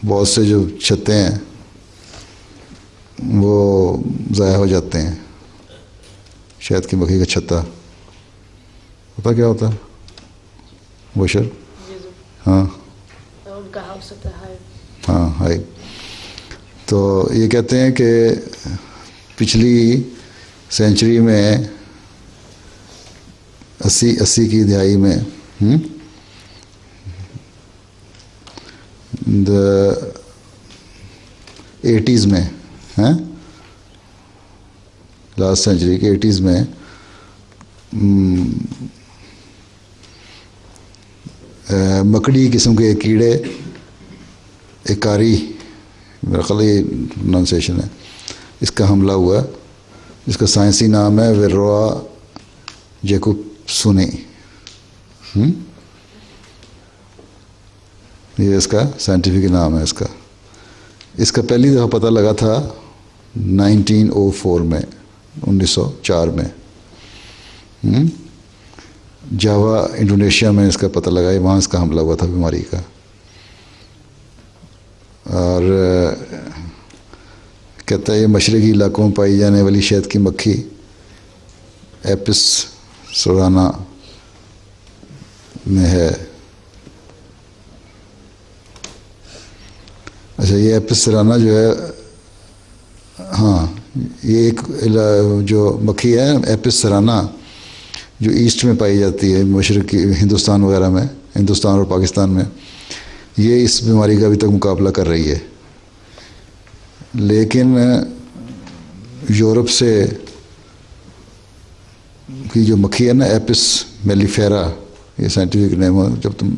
بہت سے جو چھتے ہیں وہ ضائع ہو جاتے ہیں۔ شہد کی مکھی کا چھتا پتہ کیا ہوتا ہے؟ بشر، ہاں ہاں ہائی۔ تو یہ کہتے ہیں کہ پچھلی سینچری میں 80 کی دہائی میں ایٹیز میں لاسٹ سینچری کے 80s میں مکڑی قسم کے کیڑے، ایکاری، میرا خیال یہ پروننسیشن ہے، اس کا حملہ ہوا، جس کا سائنسی نام ہے ویروا جیکوبسونی۔ یہ اس کا سائنٹیفک نام ہے۔ اس کا پہلی دفعہ پتہ لگا تھا 1904 میں، 1904 میں جاوا انڈونیشیا میں اس کا پتہ لگا، وہاں اس کا حملہ ہوا تھا بیماری کا۔ اور کہتا ہے یہ مشرقی علاقوں میں پائی جانے والی شہد کی مکھی ایپس سورانا میں ہے۔ اچھا، یہ ایپس سورانا جو ہے، ہاں یہ ایک جو مکھی ہے ایپس سورانا جو ایسٹ میں پائی جاتی ہے، مشرقی ہندوستان وغیرہ میں، ہندوستان اور پاکستان میں، یہ اس بیماری کا ابھی تک مقابلہ کر رہی ہے، لیکن یورپ سے کی جو مکھی ہے نا، ایپس میلیفیرا، یہ سائنٹیفک نیم ہے، جب تم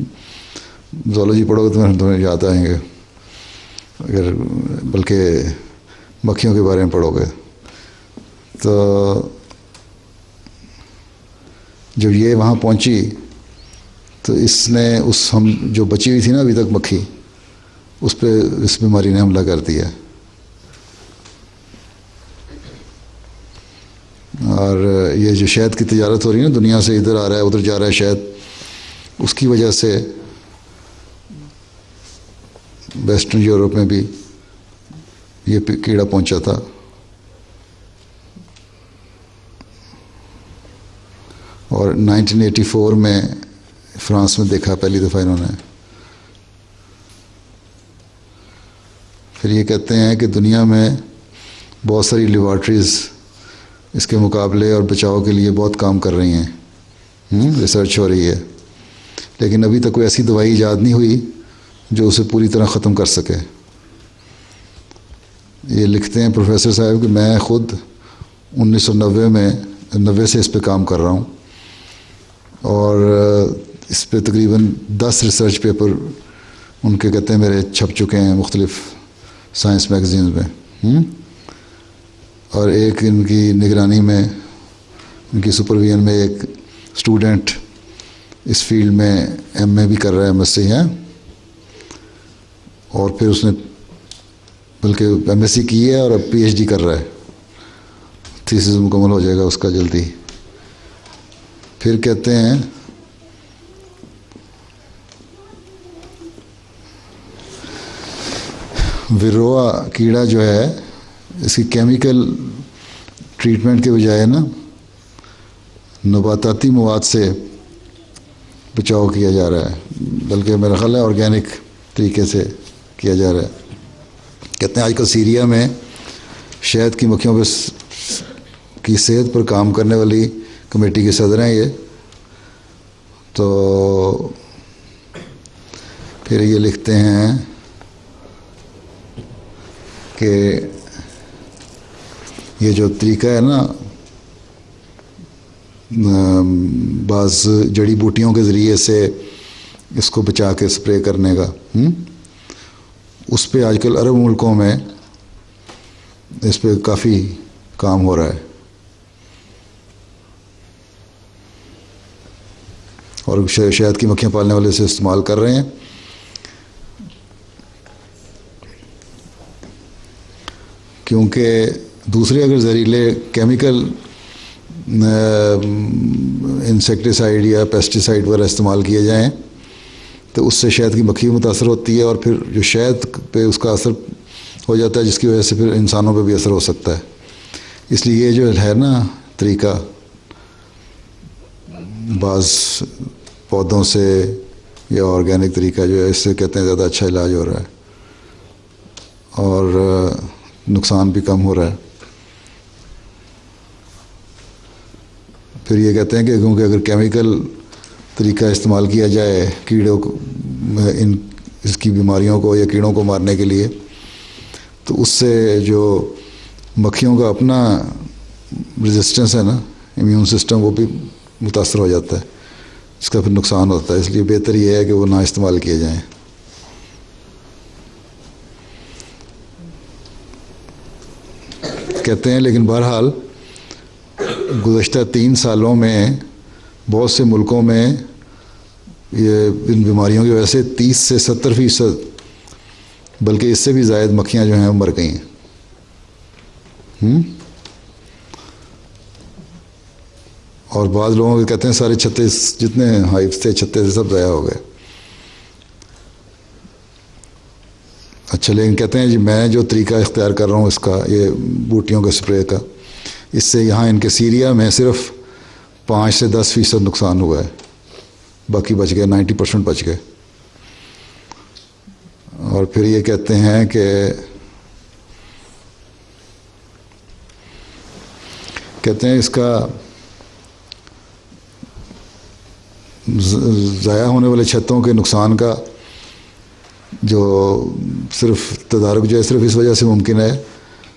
زولوجی پڑھو گے تو تمہیں یاد آئیں گے، اگر بلکہ مکھیوں کے بارے میں پڑھو گے تو جب یہ وہاں پہنچی تو اس نے ہم جو بچی ہوئی تھی نا ابھی تک مکھی، اس پہ اس بیماری نے حملہ کر دیا، اور یہ جو شہد کی تجارت ہو رہی ہے نا، دنیا سے ادھر آ رہا ہے ادھر جا رہا ہے شہد، اس کی وجہ سے ویسٹرن یورپ میں بھی یہ کیڑا پہنچا تھا۔ اور 1984 میں فرانس میں دیکھا پہلی دفعہ انہوں نے۔ پھر یہ کہتے ہیں کہ دنیا میں بہت ساری لیبارٹریز اس کے مقابلے اور بچاؤ کے لیے بہت کام کر رہی ہیں، ریسرچ ہو رہی ہے، لیکن ابھی تک کوئی ایسی دوائی ایجاد نہیں ہوئی جو اسے پوری طرح ختم کر سکے۔ یہ لکھتے ہیں پروفیسر صاحب کہ میں خود 1990 سے اس پہ کام کر رہا ہوں، اور اس پہ تقریباً 10 ریسرچ پیپر ان کے کہتے ہیں میرے چھپ چکے ہیں مختلف سائنس میگزینز میں، اور ایک ان کی نگرانی میں، ان کی سپرویژن میں ایک اسٹوڈنٹ اس فیلڈ میں ایم اے بھی کر رہا ہے MSc ہے، اور پھر اس نے بلکہ MSc کی ہے اور اب PhD کر رہا ہے، تھیسس مکمل ہو جائے گا اس کا جلدی۔ پھر کہتے ہیں ویروا کیڑا جو ہے، اس کی کیمیکل ٹریٹمنٹ کے بجائے نا نباتاتی مواد سے بچاؤ کیا جا رہا ہے، بلکہ میرا خیال ہے آرگینک طریقے سے کیا جا رہا ہے۔ کہتے ہیں آج کل سیریا میں شہد کی مکھیوں پہ کی صحت پر کام کرنے والی کمیٹی کے صدر ہیں یہ، تو پھر یہ لکھتے ہیں کہ یہ جو طریقہ ہے نا بعض جڑی بوٹیوں کے ذریعے سے اس کو بچا کے سپرے کرنے کا، اس پہ آج کل عرب ملکوں میں اس پہ کافی کام ہو رہا ہے، اور شہد کی مکھیاں پالنے والے سے استعمال کر رہے ہیں۔ کیونکہ دوسرے اگر زہریلے کیمیکل انسیکٹیسائڈ یا پیسٹیسائڈ وغیرہ استعمال کیے جائیں تو اس سے شہد کی مکھی متاثر ہوتی ہے، اور پھر جو شہد پہ اس کا اثر ہو جاتا ہے، جس کی وجہ سے پھر انسانوں پہ بھی اثر ہو سکتا ہے۔ اس لیے یہ جو ہے نا طریقہ، بعض پودوں سے یا آرگینک طریقہ جو ہے، اس سے کہتے ہیں زیادہ اچھا علاج ہو رہا ہے اور نقصان بھی کم ہو رہا ہے۔ پھر یہ کہتے ہیں کہ کیونکہ اگر کیمیکل طریقہ استعمال کیا جائے کیڑوں کو، اس کی بیماریوں کو یا کیڑوں کو مارنے کے لیے، تو اس سے جو مکھیوں کا اپنا ریزسٹنس ہے نا، امیون سسٹم، وہ بھی متاثر ہو جاتا ہے، اس کا پھر نقصان ہوتا ہے۔ اس لیے بہتر یہ ہے کہ وہ نہ استعمال کیے جائیں۔ کہتے ہیں لیکن بہرحال گزشتہ 3 سالوں میں بہت سے ملکوں میں یہ ان بیماریوں کی وجہ سے 30 سے 70% بلکہ اس سے بھی زائد مکھیاں جو ہیں وہ مر گئی ہیں، اور بعض لوگوں کے کہتے ہیں سارے 36 جتنے ہائیوز تھے 36 سب ضائع ہو گئے۔ اچھا، لیکن کہتے ہیں جی میں جو طریقہ اختیار کر رہا ہوں اس کا، یہ بوٹیوں کے سپرے کا، اس سے یہاں ان کے سیریا میں صرف 5 سے 10% نقصان ہوا ہے، باقی بچ گئے، 90% بچ گئے۔ اور پھر یہ کہتے ہیں کہ اس کا ضائع ہونے والے چھتوں کے نقصان کا جو صرف تدارک جو ہے صرف اس وجہ سے ممکن ہے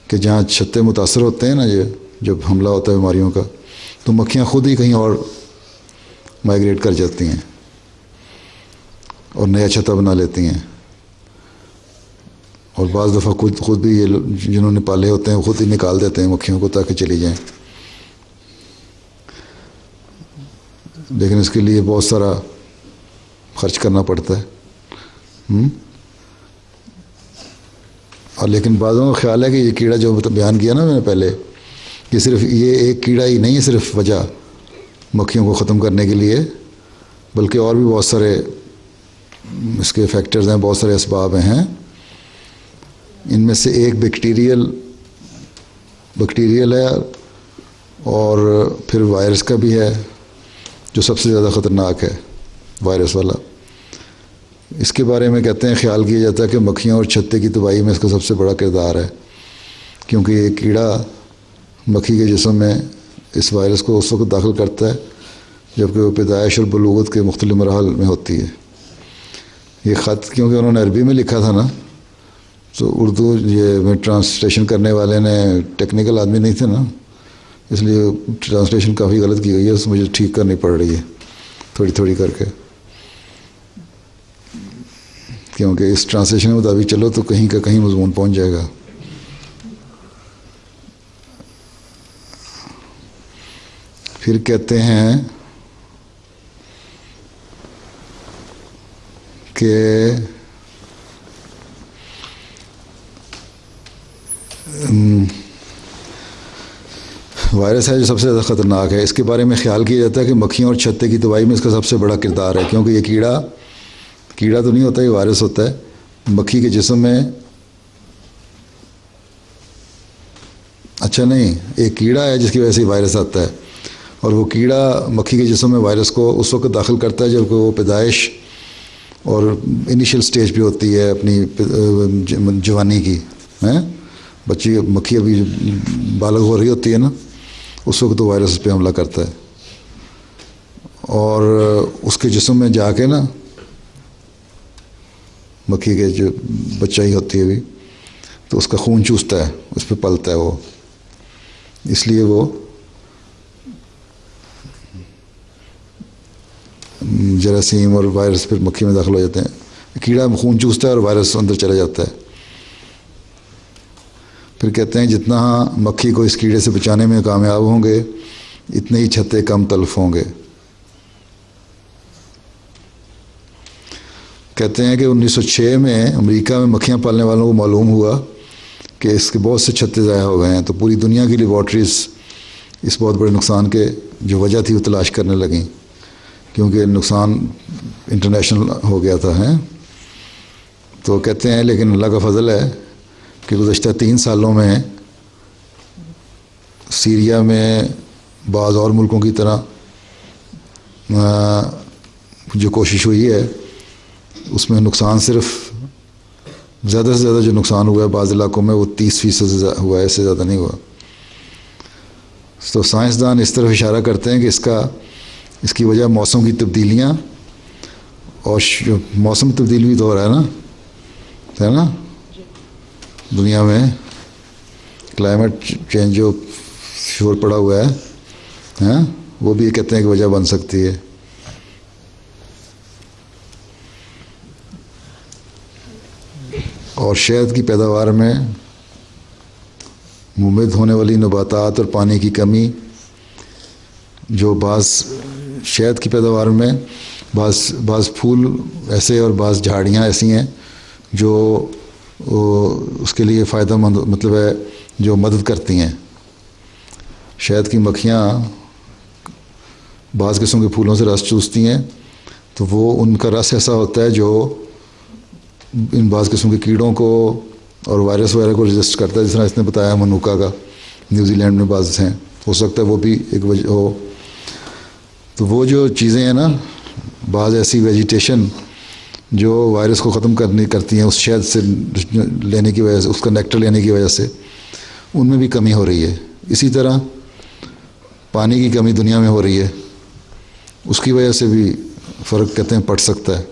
کہ جہاں چھتے متاثر ہوتے ہیں نا، یہ جب حملہ ہوتا ہے بیماریوں کا، تو مکھیاں خود ہی کہیں اور مائیگریٹ کر جاتی ہیں اور نیا چھتا بنا لیتی ہیں، اور بعض دفعہ خود بھی یہ جنہوں نے پالے ہوتے ہیں وہ خود ہی نکال دیتے ہیں مکھیوں کو تاکہ چلی جائیں. لیکن اس کے لیے بہت سارا خرچ کرنا پڑتا ہے. اور لیکن بعضوں کا خیال ہے کہ یہ کیڑا جو بیان کیا نا میں نے پہلے، کہ صرف یہ ایک کیڑا ہی نہیں ہے صرف وجہ مکھیوں کو ختم کرنے کے لیے، بلکہ اور بھی بہت سارے اس کے فیکٹرز ہیں، بہت سارے اسباب ہیں. ان میں سے ایک بیکٹیریل ہے، اور پھر وائرس کا بھی ہے جو سب سے زیادہ خطرناک ہے، وائرس والا. اس کے بارے میں کہتے ہیں، خیال کیا جاتا ہے کہ مکھیوں اور چھتے کی تباہی میں اس کا سب سے بڑا کردار ہے، کیونکہ یہ کیڑا مکھی کے جسم میں اس وائرس کو اس وقت داخل کرتا ہے جبکہ وہ پیدائش اور بلوغت کے مختلف مراحل میں ہوتی ہے. یہ خط کیونکہ انہوں نے عربی میں لکھا تھا نا، تو اردو یہ میں ٹرانسلیشن کرنے والے نے ٹیکنیکل آدمی نہیں تھے نا، اس لیے ٹرانسلیشن کافی غلط کی گئی ہے، مجھے ٹھیک کرنی پڑ رہی ہے تھوڑی تھوڑی کر کے، کیونکہ اس ٹرانسلیشن کے مطابق چلو تو کہیں کا کہیں مضمون پہنچ جائے گا. پھر کہتے ہیں کہ وائرس ہے جو سب سے زیادہ خطرناک ہے. اس کے بارے میں خیال کیا جاتا ہے کہ مکھیوں اور چھتے کی تباہی میں اس کا سب سے بڑا کردار ہے، کیونکہ یہ کیڑا تو نہیں ہوتا، یہ وائرس ہوتا ہے. مکھی کے جسم میں اچھا نہیں، ایک کیڑا ہے جس کی وجہ سے وائرس آتا ہے، اور وہ کیڑا مکھی کے جسم میں وائرس کو اس وقت داخل کرتا ہے جب وہ پیدائش اور انیشیل سٹیج پہ ہوتی ہے اپنی جوانی کی، بچی مکھی ابھی بالغ ہو رہی ہوتی ہے نا، اس وقت تو وائرس پہ حملہ کرتا ہے، اور اس کے جسم میں جا کے نا مکھی کے جو بچہ ہی ہوتی ہے ابھی، تو اس کا خون چوستا ہے، اس پہ پلتا ہے وہ، اس لیے وہ جراثیم اور وائرس پھر مکھی میں داخل ہو جاتے ہیں. کیڑا خون چوستا ہے اور وائرس اندر چلا جاتا ہے. پھر کہتے ہیں جتنا مکھی کو اس کیڑے سے بچانے میں کامیاب ہوں گے اتنے ہی چھتے کم تلف ہوں گے. کہتے ہیں کہ 1906 میں امریکہ میں مکھیاں پالنے والوں کو معلوم ہوا کہ اس کے بہت سے چھتے ضائع ہو گئے ہیں، تو پوری دنیا کی لیبارٹریز اس بہت بڑے نقصان کے جو وجہ تھی وہ تلاش کرنے لگیں، کیونکہ نقصان انٹرنیشنل ہو گیا تھا. تو کہتے ہیں لیکن اللہ کا فضل ہے کہ گزشتہ 3 سالوں میں سیریا میں بعض اور ملکوں کی طرح جو کوشش ہوئی ہے اس میں نقصان صرف زیادہ سے زیادہ جو نقصان ہوا ہے بعض علاقوں میں وہ 30% ہوا ہے، اس سے زیادہ نہیں ہوا. تو سائنسدان اس طرف اشارہ کرتے ہیں کہ اس کی وجہ موسم کی تبدیلیاں، اور موسم تبدیل بھی تو ہو رہا ہے نا دنیا میں، کلائمیٹ چینج جو شور پڑا ہوا ہے وہ بھی کہتے ہیں کہ وجہ بن سکتی ہے. اور شہد کی پیداوار میں ممد ہونے والی نباتات اور پانی کی کمی، جو بعض شہد کی پیداوار میں بعض پھول ایسے اور بعض جھاڑیاں ایسی ہیں جو اس کے لیے فائدہ مند مطلب ہے جو مدد کرتی ہیں. شہد کی مکھیاں بعض قسم کے پھولوں سے رس چوستی ہیں، تو وہ ان کا رس ایسا ہوتا ہے جو ان بعض قسم کے کیڑوں کو اور وائرس وغیرہ کو رجسٹ کرتا ہے، جس طرح اس نے بتایا منوکا کا، نیوزی لینڈ میں بعض ہیں، ہو سکتا ہے وہ بھی ایک وجہ ہو. تو وہ جو چیزیں ہیں نا، بعض ایسی ویجیٹیشن جو وائرس کو ختم کرتی ہیں اس شہد سے لینے کی وجہ سے، اس کا نیکٹر لینے کی وجہ سے، ان میں بھی کمی ہو رہی ہے. اسی طرح پانی کی کمی دنیا میں ہو رہی ہے، اس کی وجہ سے بھی فرق کہتے ہیں پڑ سکتا ہے.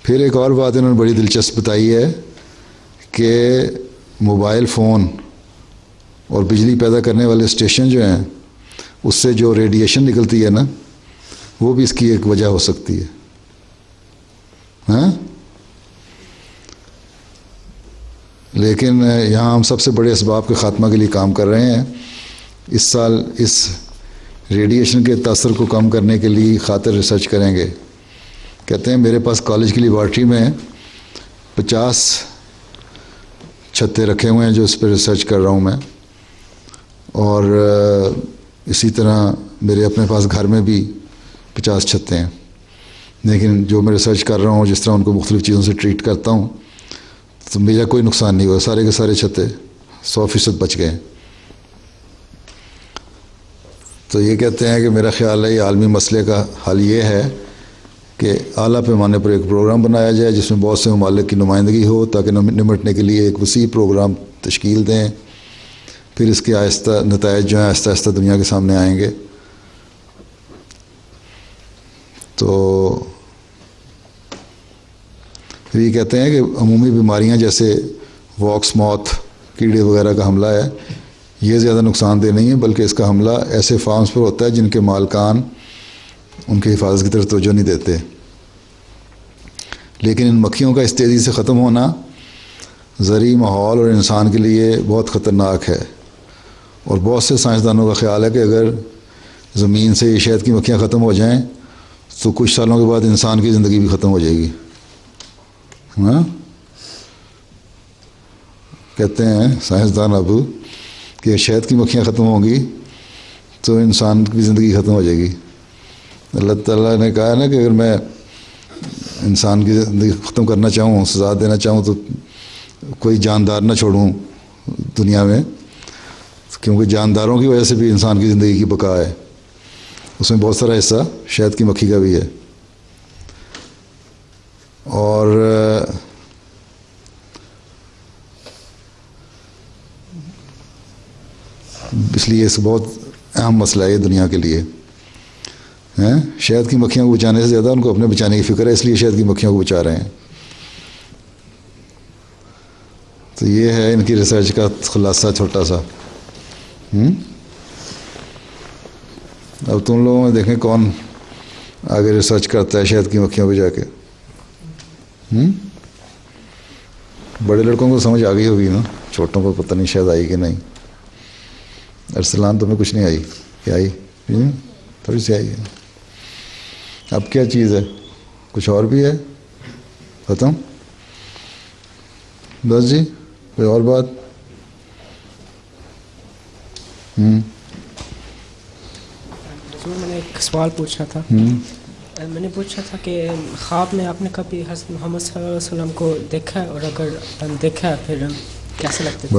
پھر ایک اور بات انہوں نے بڑی دلچسپ بتائی ہے کہ موبائل فون اور بجلی پیدا کرنے والے اسٹیشن جو ہیں اس سے جو ریڈیشن نکلتی ہے نا وہ بھی اس کی ایک وجہ ہو سکتی ہے. ہاں لیکن یہاں ہم سب سے بڑے اسباب کے خاتمہ کے لیے کام کر رہے ہیں. اس سال اس ریڈیشن کے تاثر کو کم کرنے کے لیے خاطر ریسرچ کریں گے. کہتے ہیں میرے پاس کالج کی لیبارٹری میں 50 چھتے رکھے ہوئے ہیں جو اس پہ ریسرچ کر رہا ہوں میں, اور اسی طرح میرے اپنے پاس گھر میں بھی 50 چھتے ہیں. لیکن جو میں ریسرچ کر رہا ہوں, جس طرح ان کو مختلف چیزوں سے ٹریٹ کرتا ہوں, تو میرا کوئی نقصان نہیں ہوا. سارے کے سارے چھتے 100% بچ گئے. تو یہ کہتے ہیں کہ میرا خیال ہے یہ عالمی مسئلے کا حل یہ ہے کہ اعلیٰ پیمانے پر ایک پروگرام بنایا جائے جس میں بہت سے ممالک کی نمائندگی ہو, تاکہ نمٹنے کے لیے ایک وسیع پروگرام تشکیل دیں. پھر اس کے آہستہ نتائج جو ہیں آہستہ آہستہ دنیا کے سامنے آئیں گے. تو پھر یہ کہتے ہیں کہ عمومی بیماریاں جیسے واکس موتھ, کیڑے وغیرہ کا حملہ ہے, یہ زیادہ نقصان دہ نہیں ہے, بلکہ اس کا حملہ ایسے فارمز پر ہوتا ہے جن کے مالکان ان کی حفاظت کی طرف توجہ نہیں دیتے. لیکن ان مکھیوں کا اس تیزی سے ختم ہونا زرعی ماحول اور انسان کے لیے بہت خطرناک ہے. اور بہت سے سائنسدانوں کا خیال ہے کہ اگر زمین سے یہ شہد کی مکھیاں ختم ہو جائیں تو کچھ سالوں کے بعد انسان کی زندگی بھی ختم ہو جائے گی. ہاں کہتے ہیں سائنسدان اب کہ شہد کی مکھیاں ختم ہوں گی تو انسان کی زندگی ختم ہو جائے گی. اللہ تعالیٰ نے کہا ہے نا کہ اگر میں انسان کی زندگی ختم کرنا چاہوں, سزا دینا چاہوں, تو کوئی جاندار نہ چھوڑوں دنیا میں, کیونکہ جانداروں کی وجہ سے بھی انسان کی زندگی کی بقا ہے. اس میں بہت سارا حصہ شہد کی مکھی کا بھی ہے. اور اس لیے اس بہت اہم مسئلہ ہے یہ دنیا کے لیے. شہد کی مکھیوں کو بچانے سے زیادہ ان کو اپنے بچانے کی فکر ہے, اس لیے شہد کی مکھیوں کو بچا رہے ہیں. تو یہ ہے ان کی ریسرچ کا خلاصہ چھوٹا سا. اب تم لوگوں میں دیکھیں کون آگے ریسرچ کرتا ہے شہد کی مکھیوں پہ جا کے. بڑے لڑکوں کو سمجھ آ گئی ہوگی نا, چھوٹوں کو پتہ نہیں شاید آئی کہ نہیں. ارسلان تمہیں کچھ نہیں آئی کیا؟ آئی تھوڑی سی آئی ہے. اب کیا چیز ہے؟ کچھ اور بھی ہے؟ ختم بس جی, کوئی اور بات؟ میں نے ایک سوال پوچھنا تھا. میں نے پوچھا تھا کہ خواب میں آپ نے کبھی حضرت محمد صلی اللہ علیہ وسلم کو دیکھا ہے, اور اگر دیکھا ہے پھر کیسے لگتے تھے؟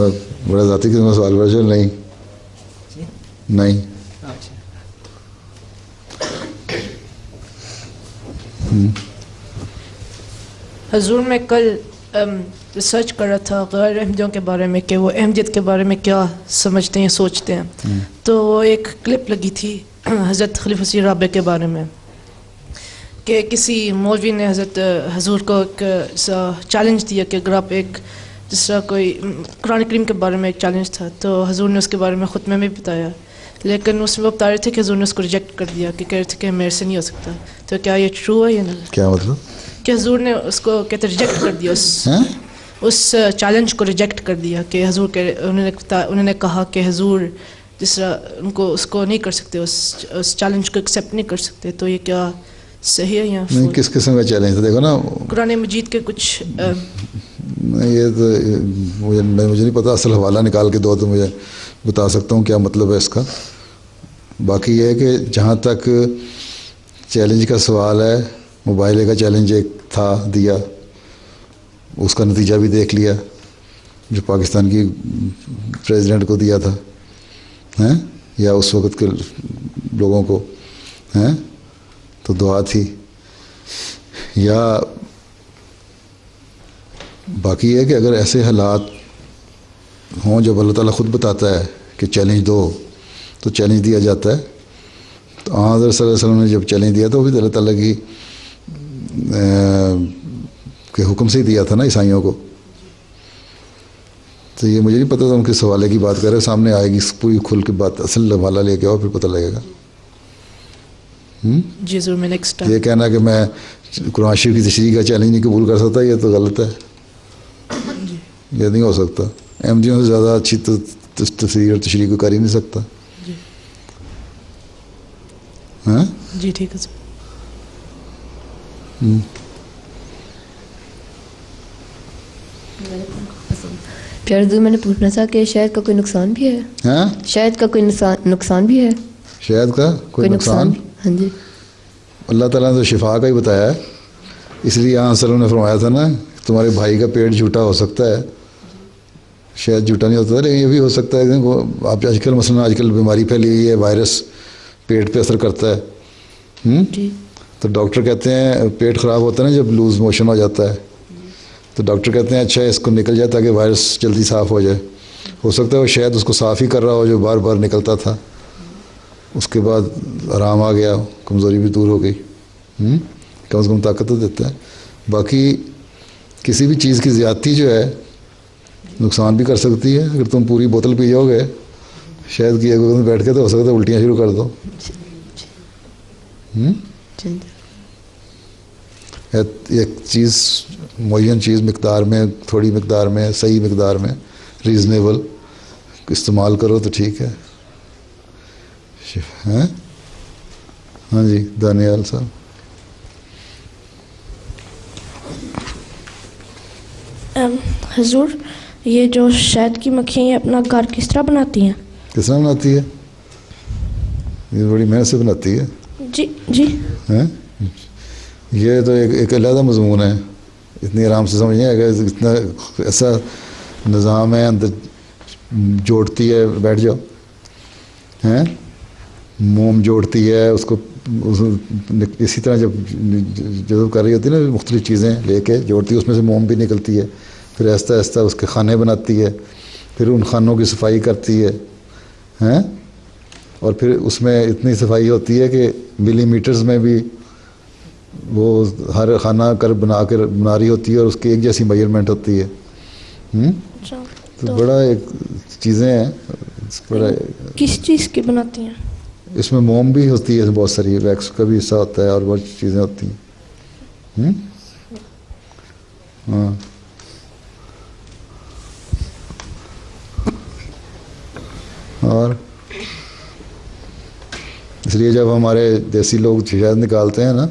بڑا ذاتی قسم کا سوال ہے. نہیں نہیں. حضور میں کل ریسرچ کر رہا تھا غیر احمدیوں کے بارے میں کہ وہ احمدیت کے بارے میں کیا سمجھتے ہیں, سوچتے ہیں. تو وہ ایک کلپ لگی تھی حضرت خلیفہ مسیح رابع کے بارے میں کہ کسی مولوی نے حضور کو ایک چیلنج دیا کہ اگر آپ ایک جس طرح کوئی قرآن کریم کے بارے میں ایک چیلنج تھا, تو حضور نے اس کے بارے میں خطبے میں بھی بتایا, لیکن اس میں وہ بتا رہے تھے کہ حضور نے اس کو ریجیکٹ کر دیا, کہ کہہ رہے تھے کہ میرے سے نہیں ہو سکتا. تو کیا یہ ٹرو ہے یا نہیں؟ کیا مطلب؟ کہ حضور نے اس کو کہتے ریجیکٹ کر دیا, اس چیلنج کو ریجیکٹ کر دیا, کہ حضور کے انہوں نے کہا کہ حضور جس طرح ان کو اس کو نہیں کر سکتے, اس چیلنج کو ایکسیپٹ نہیں کر سکتے. تو یہ کیا صحیح ہے یا نہیں؟ کس قسم کا چیلنج تھا؟ دیکھو نا قرآن مجید کے کچھ یہ تو مجھے نہیں پتا, اصل حوالہ نکال کے دو تو مجھے بتا سکتا ہوں کیا مطلب ہے اس کا. باقی یہ ہے کہ جہاں تک چیلنج کا سوال ہے, موبائل کا چیلنج ایک تھا دیا, اس کا نتیجہ بھی دیکھ لیا جو پاکستان کی پریزیڈنٹ کو دیا تھا, یا اس وقت کے لوگوں کو, تو دعا تھی. یا باقی یہ ہے کہ اگر ایسے حالات ہوں جب اللہ تعالیٰ خود بتاتا ہے کہ چیلنج دو, تو چیلنج دیا جاتا ہے. تو حضرت صلی اللہ علیہ وسلم نے جب چیلنج دیا تو وہ بھی اللہ تعالیٰ کی کہ حکم سے ہی دیا تھا نا عیسائیوں کو. تو یہ مجھے نہیں پتا تھا ہم کس حوالے کی بات کر رہے ہیں. سامنے آئے گی پوری کھل کے بات, اصل حوالہ لے کے آؤ, پھر پتہ لگے گا. جی ضرور, میں نیکسٹ ٹائم. یہ کہنا کہ میں قرآن شریف کی تشریح کا چیلنج نہیں قبول کر سکتا, یہ تو غلط ہے. یہ نہیں ہو سکتا. احمدیوں سے زیادہ اچھی تفسیر اور تشریح کو کر ہی نہیں سکتا. ہاں جی ٹھیک ہے سر. پیارے حضور, میں نے پوچھنا تھا کہ شہد کا کوئی نقصان بھی ہے؟ ہاں, شہد کا کوئی نقصان بھی ہے؟ شہد کا کوئی نقصان؟ ہاں جی. اللہ تعالیٰ نے تو شفا کا ہی بتایا ہے. اس لیے یہاں صلی اللہ علیہ وسلم نے فرمایا تھا نا, تمہارے بھائی کا پیٹ جھوٹا ہو سکتا ہے, شاید جھوٹا نہیں ہوتا, لیکن یہ بھی ہو سکتا ہے کہ آپ آج کل مثلاً آج کل بیماری پھیلی ہوئی ہے, وائرس پیٹ پہ اثر کرتا ہے. تو ڈاکٹر کہتے ہیں پیٹ خراب ہوتا ہے نا جب لوز موشن ہو جاتا ہے, تو ڈاکٹر کہتے ہیں اچھا اس کو نکل جائے تاکہ وائرس جلدی صاف ہو جائے. ہو سکتا ہے وہ شاید اس کو صاف ہی کر رہا ہو جو بار بار نکلتا تھا, اس کے بعد آرام آ گیا, کمزوری بھی دور ہو گئی. کم از کم طاقت تو دیتا ہے. باقی کسی بھی چیز کی زیادتی جو ہے نقصان بھی کر سکتی ہے. اگر تم پوری بوتل پی جاؤ گے شہد کی ایک بیٹھ کے تو ہو سکتا ہے الٹیاں شروع کر دو. ایک چیز معین چیز مقدار میں, تھوڑی مقدار میں, صحیح مقدار میں, ریزنیبل استعمال کرو تو ٹھیک ہے. ہاں جی دانیال صاحب. حضور, یہ جو شہد کی مکھیاں یہ اپنا گھر کس طرح بناتی ہیں؟ کس طرح بناتی ہے؟ یہ بڑی محنت سے بناتی ہے. جی جی. یہ تو ایک علیحدہ مضمون ہے, اتنی آرام سے سمجھ نہیں آئے گا. اتنا ایسا نظام ہے, اندر جوڑتی ہے, بیٹھ جاؤ, موم جوڑتی ہے اس کو, اسی طرح جب کر رہی ہوتی ہے نا مختلف چیزیں لے کے جوڑتی ہے, اس میں سے موم بھی نکلتی ہے. پھر آہستہ آہستہ اس کے خانے بناتی ہے, پھر ان خانوں کی صفائی کرتی ہے, اور پھر اس میں اتنی صفائی ہوتی ہے کہ ملی میٹرز میں بھی وہ ہر خانہ بنا رہی ہوتی ہے, اور اس کی ایک جیسی میجرمنٹ ہوتی ہے. تو بڑا ایک چیزیں ہیں. بڑا کس چیز کی بناتی ہیں؟ اس میں موم بھی ہوتی ہے بہت ساری, ویکس کا بھی حصہ ہوتا ہے, اور بہت چیزیں ہوتی ہیں. ہاں اور اس لیے جب ہمارے دیسی لوگ شہد نکالتے ہیں نا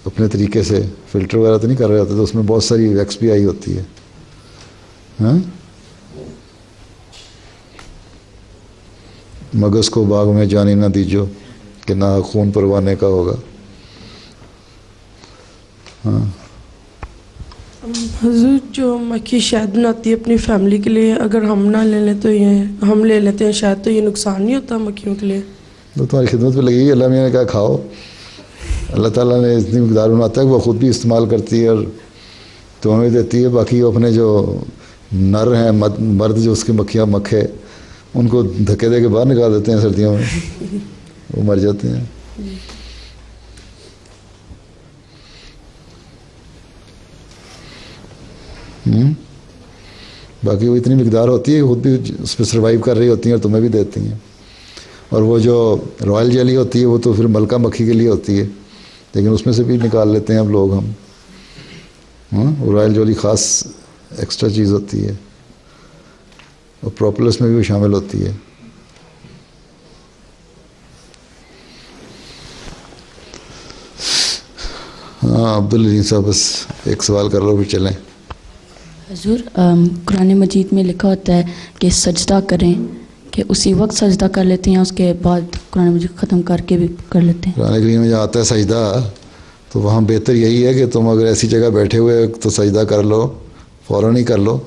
اپنے طریقے سے, فلٹر وغیرہ تو نہیں کر رہے ہوتے, تو اس میں بہت ساری ویکس بھی آئی ہوتی ہے. مگز کو باغ میں جانے نہ دیجو کہ نہ خون پروانے کا ہوگا. ہاں حضور, جو مکھی شہد بناتی ہے اپنی فیملی کے لیے, اگر ہم نہ لے لیں تو یہ ہم لے لیتے ہیں شہد, تو یہ نقصان نہیں ہوتا مکھیوں کے لیے؟ تو تمہاری خدمت پہ لگی, اللہ میاں نے کہا کھاؤ. اللہ تعالیٰ نے اتنی مقدار بناتا ہے کہ وہ خود بھی استعمال کرتی ہے اور تمہیں بھی دیتی ہے. باقی اپنے جو نر ہیں, مرد جو اس کے مکھیاں مکھے, ان کو دھکے دے کے باہر نکال دیتے ہیں سردیوں میں, وہ مر جاتے ہیں. باقی وہ اتنی مقدار ہوتی ہے کہ خود بھی اس پہ سروائیو کر رہی ہوتی ہیں اور تمہیں بھی دیتی ہیں. اور وہ جو رائل جیلی ہوتی ہے وہ تو پھر ملکہ مکھی کے لیے ہوتی ہے, لیکن اس میں سے بھی نکال لیتے ہیں اب لوگ ہم. وہ رائل جیلی خاص ایکسٹرا چیز ہوتی ہے, اور پروپلس میں بھی وہ شامل ہوتی ہے. ہاں عبدالعزیز صاحب, بس ایک سوال کر لو پھر چلیں. حضور, قرآن مجید میں لکھا ہوتا ہے کہ سجدہ کریں, کہ اسی وقت سجدہ کر لیتے ہیں, اس کے بعد قرآن مجید ختم کر کے بھی کر لیتے ہیں. قرآن کریم میں جہاں آتا ہے سجدہ, تو وہاں بہتر یہی ہے کہ تم اگر ایسی جگہ بیٹھے ہوئے تو سجدہ کر لو, فوراً ہی کر لو,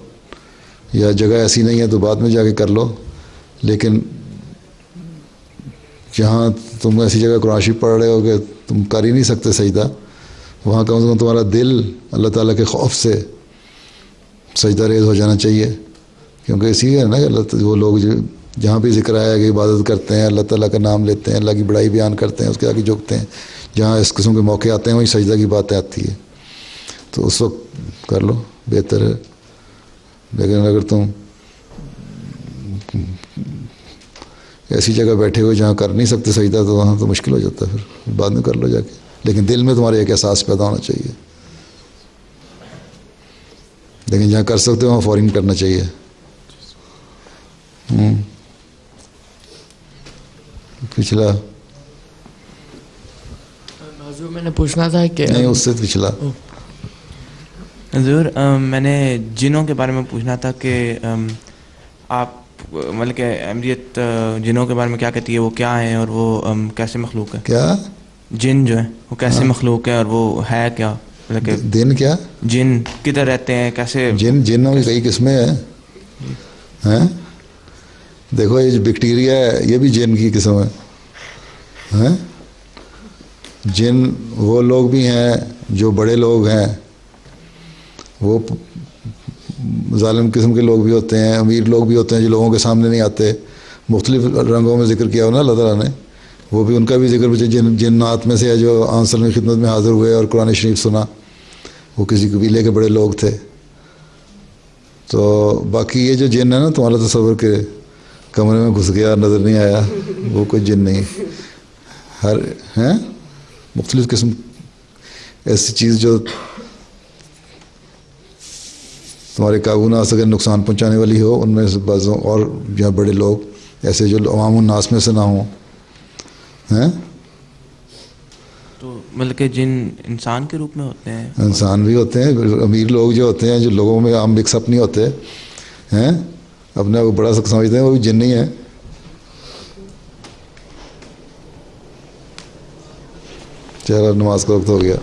یا جگہ ایسی نہیں ہے تو بعد میں جا کے کر لو. لیکن جہاں تم ایسی جگہ قرآن شریف پڑھ رہے ہو کہ تم کر ہی نہیں سکتے سجدہ, وہاں کم سے کم تمہارا دل اللہ تعالیٰ کے خوف سے سجدہ ریز ہو جانا چاہیے. کیونکہ اسی ہے نا وہ لوگ جہاں بھی ذکر آیا کہ عبادت کرتے ہیں, اللہ تعالیٰ کا نام لیتے ہیں, اللہ کی بڑائی بیان کرتے ہیں, اس کے آگے جھکتے ہیں, جہاں اس قسم کے موقع آتے ہیں وہیں سجدہ کی باتیں آتی ہے. تو اس وقت کر لو، بہتر ہے. لیکن اگر تم ایسی جگہ بیٹھے ہو جہاں کر نہیں سکتے سجدہ تو وہاں تو مشکل ہو جاتا ہے، پھر بعد میں کر لو جا کے. لیکن دل میں تمہارے ایک احساس پیدا ہونا چاہیے. لیکن جہاں کر سکتے ہو وہاں فوراً کرنا چاہیے. پچھلا حضور میں نے پوچھنا تھا کہ نہیں، اس سے پچھلا. حضور میں نے جنوں کے بارے میں پوچھنا تھا کہ آپ مطلب کہ احمدیت جنوں کے بارے میں کیا کہتی ہے، وہ کیا ہیں اور وہ کیسے مخلوق ہے؟ کیا جن جو ہے وہ کیسے مخلوق ہے اور وہ ہے کیا؟ مطلب کہ دن کیا جن کدھر رہتے ہیں، کیسے؟ جنوں کی کئی قسمیں ہیں. دیکھو یہ جو بیکٹیریا ہے یہ بھی جن کی قسم ہے. جن وہ لوگ بھی ہیں جو بڑے لوگ ہیں، وہ ظالم قسم کے لوگ بھی ہوتے ہیں، امیر لوگ بھی ہوتے ہیں جو لوگوں کے سامنے نہیں آتے. مختلف رنگوں میں ذکر کیا ہو نا اللہ تعالیٰ نے، وہ بھی ان کا بھی ذکر جنات میں سے ہے جو آن صلی اللہ علیہ وسلم کی خدمت میں حاضر ہوئے اور قرآن شریف سنا. وہ کسی قبیلے کے بڑے لوگ تھے. تو باقی یہ جو جن ہے نا، تمہارا تصور کہ کمرے میں گھس گیا نظر نہیں آیا، وہ کوئی جن نہیں. ہر ہیں مختلف قسم ایسی چیز جو تمہارے قابو نہ آ سکے، نقصان پہنچانے والی ہو، ان میں سے بعضوں اور یا بڑے لوگ ایسے جو عوام الناس میں سے نہ ہوں. ہیں تو مطلب کہ جن انسان کے روپ میں ہوتے ہیں؟ انسان بھی ہوتے ہیں. امیر لوگ جو ہوتے ہیں جو لوگوں میں عام مکس اپ نہیں ہوتے ہیں، اپنے کو بڑا سمجھتے ہیں، وہ بھی جن نہیں ہے. چلو نماز کا وقت ہو گیا.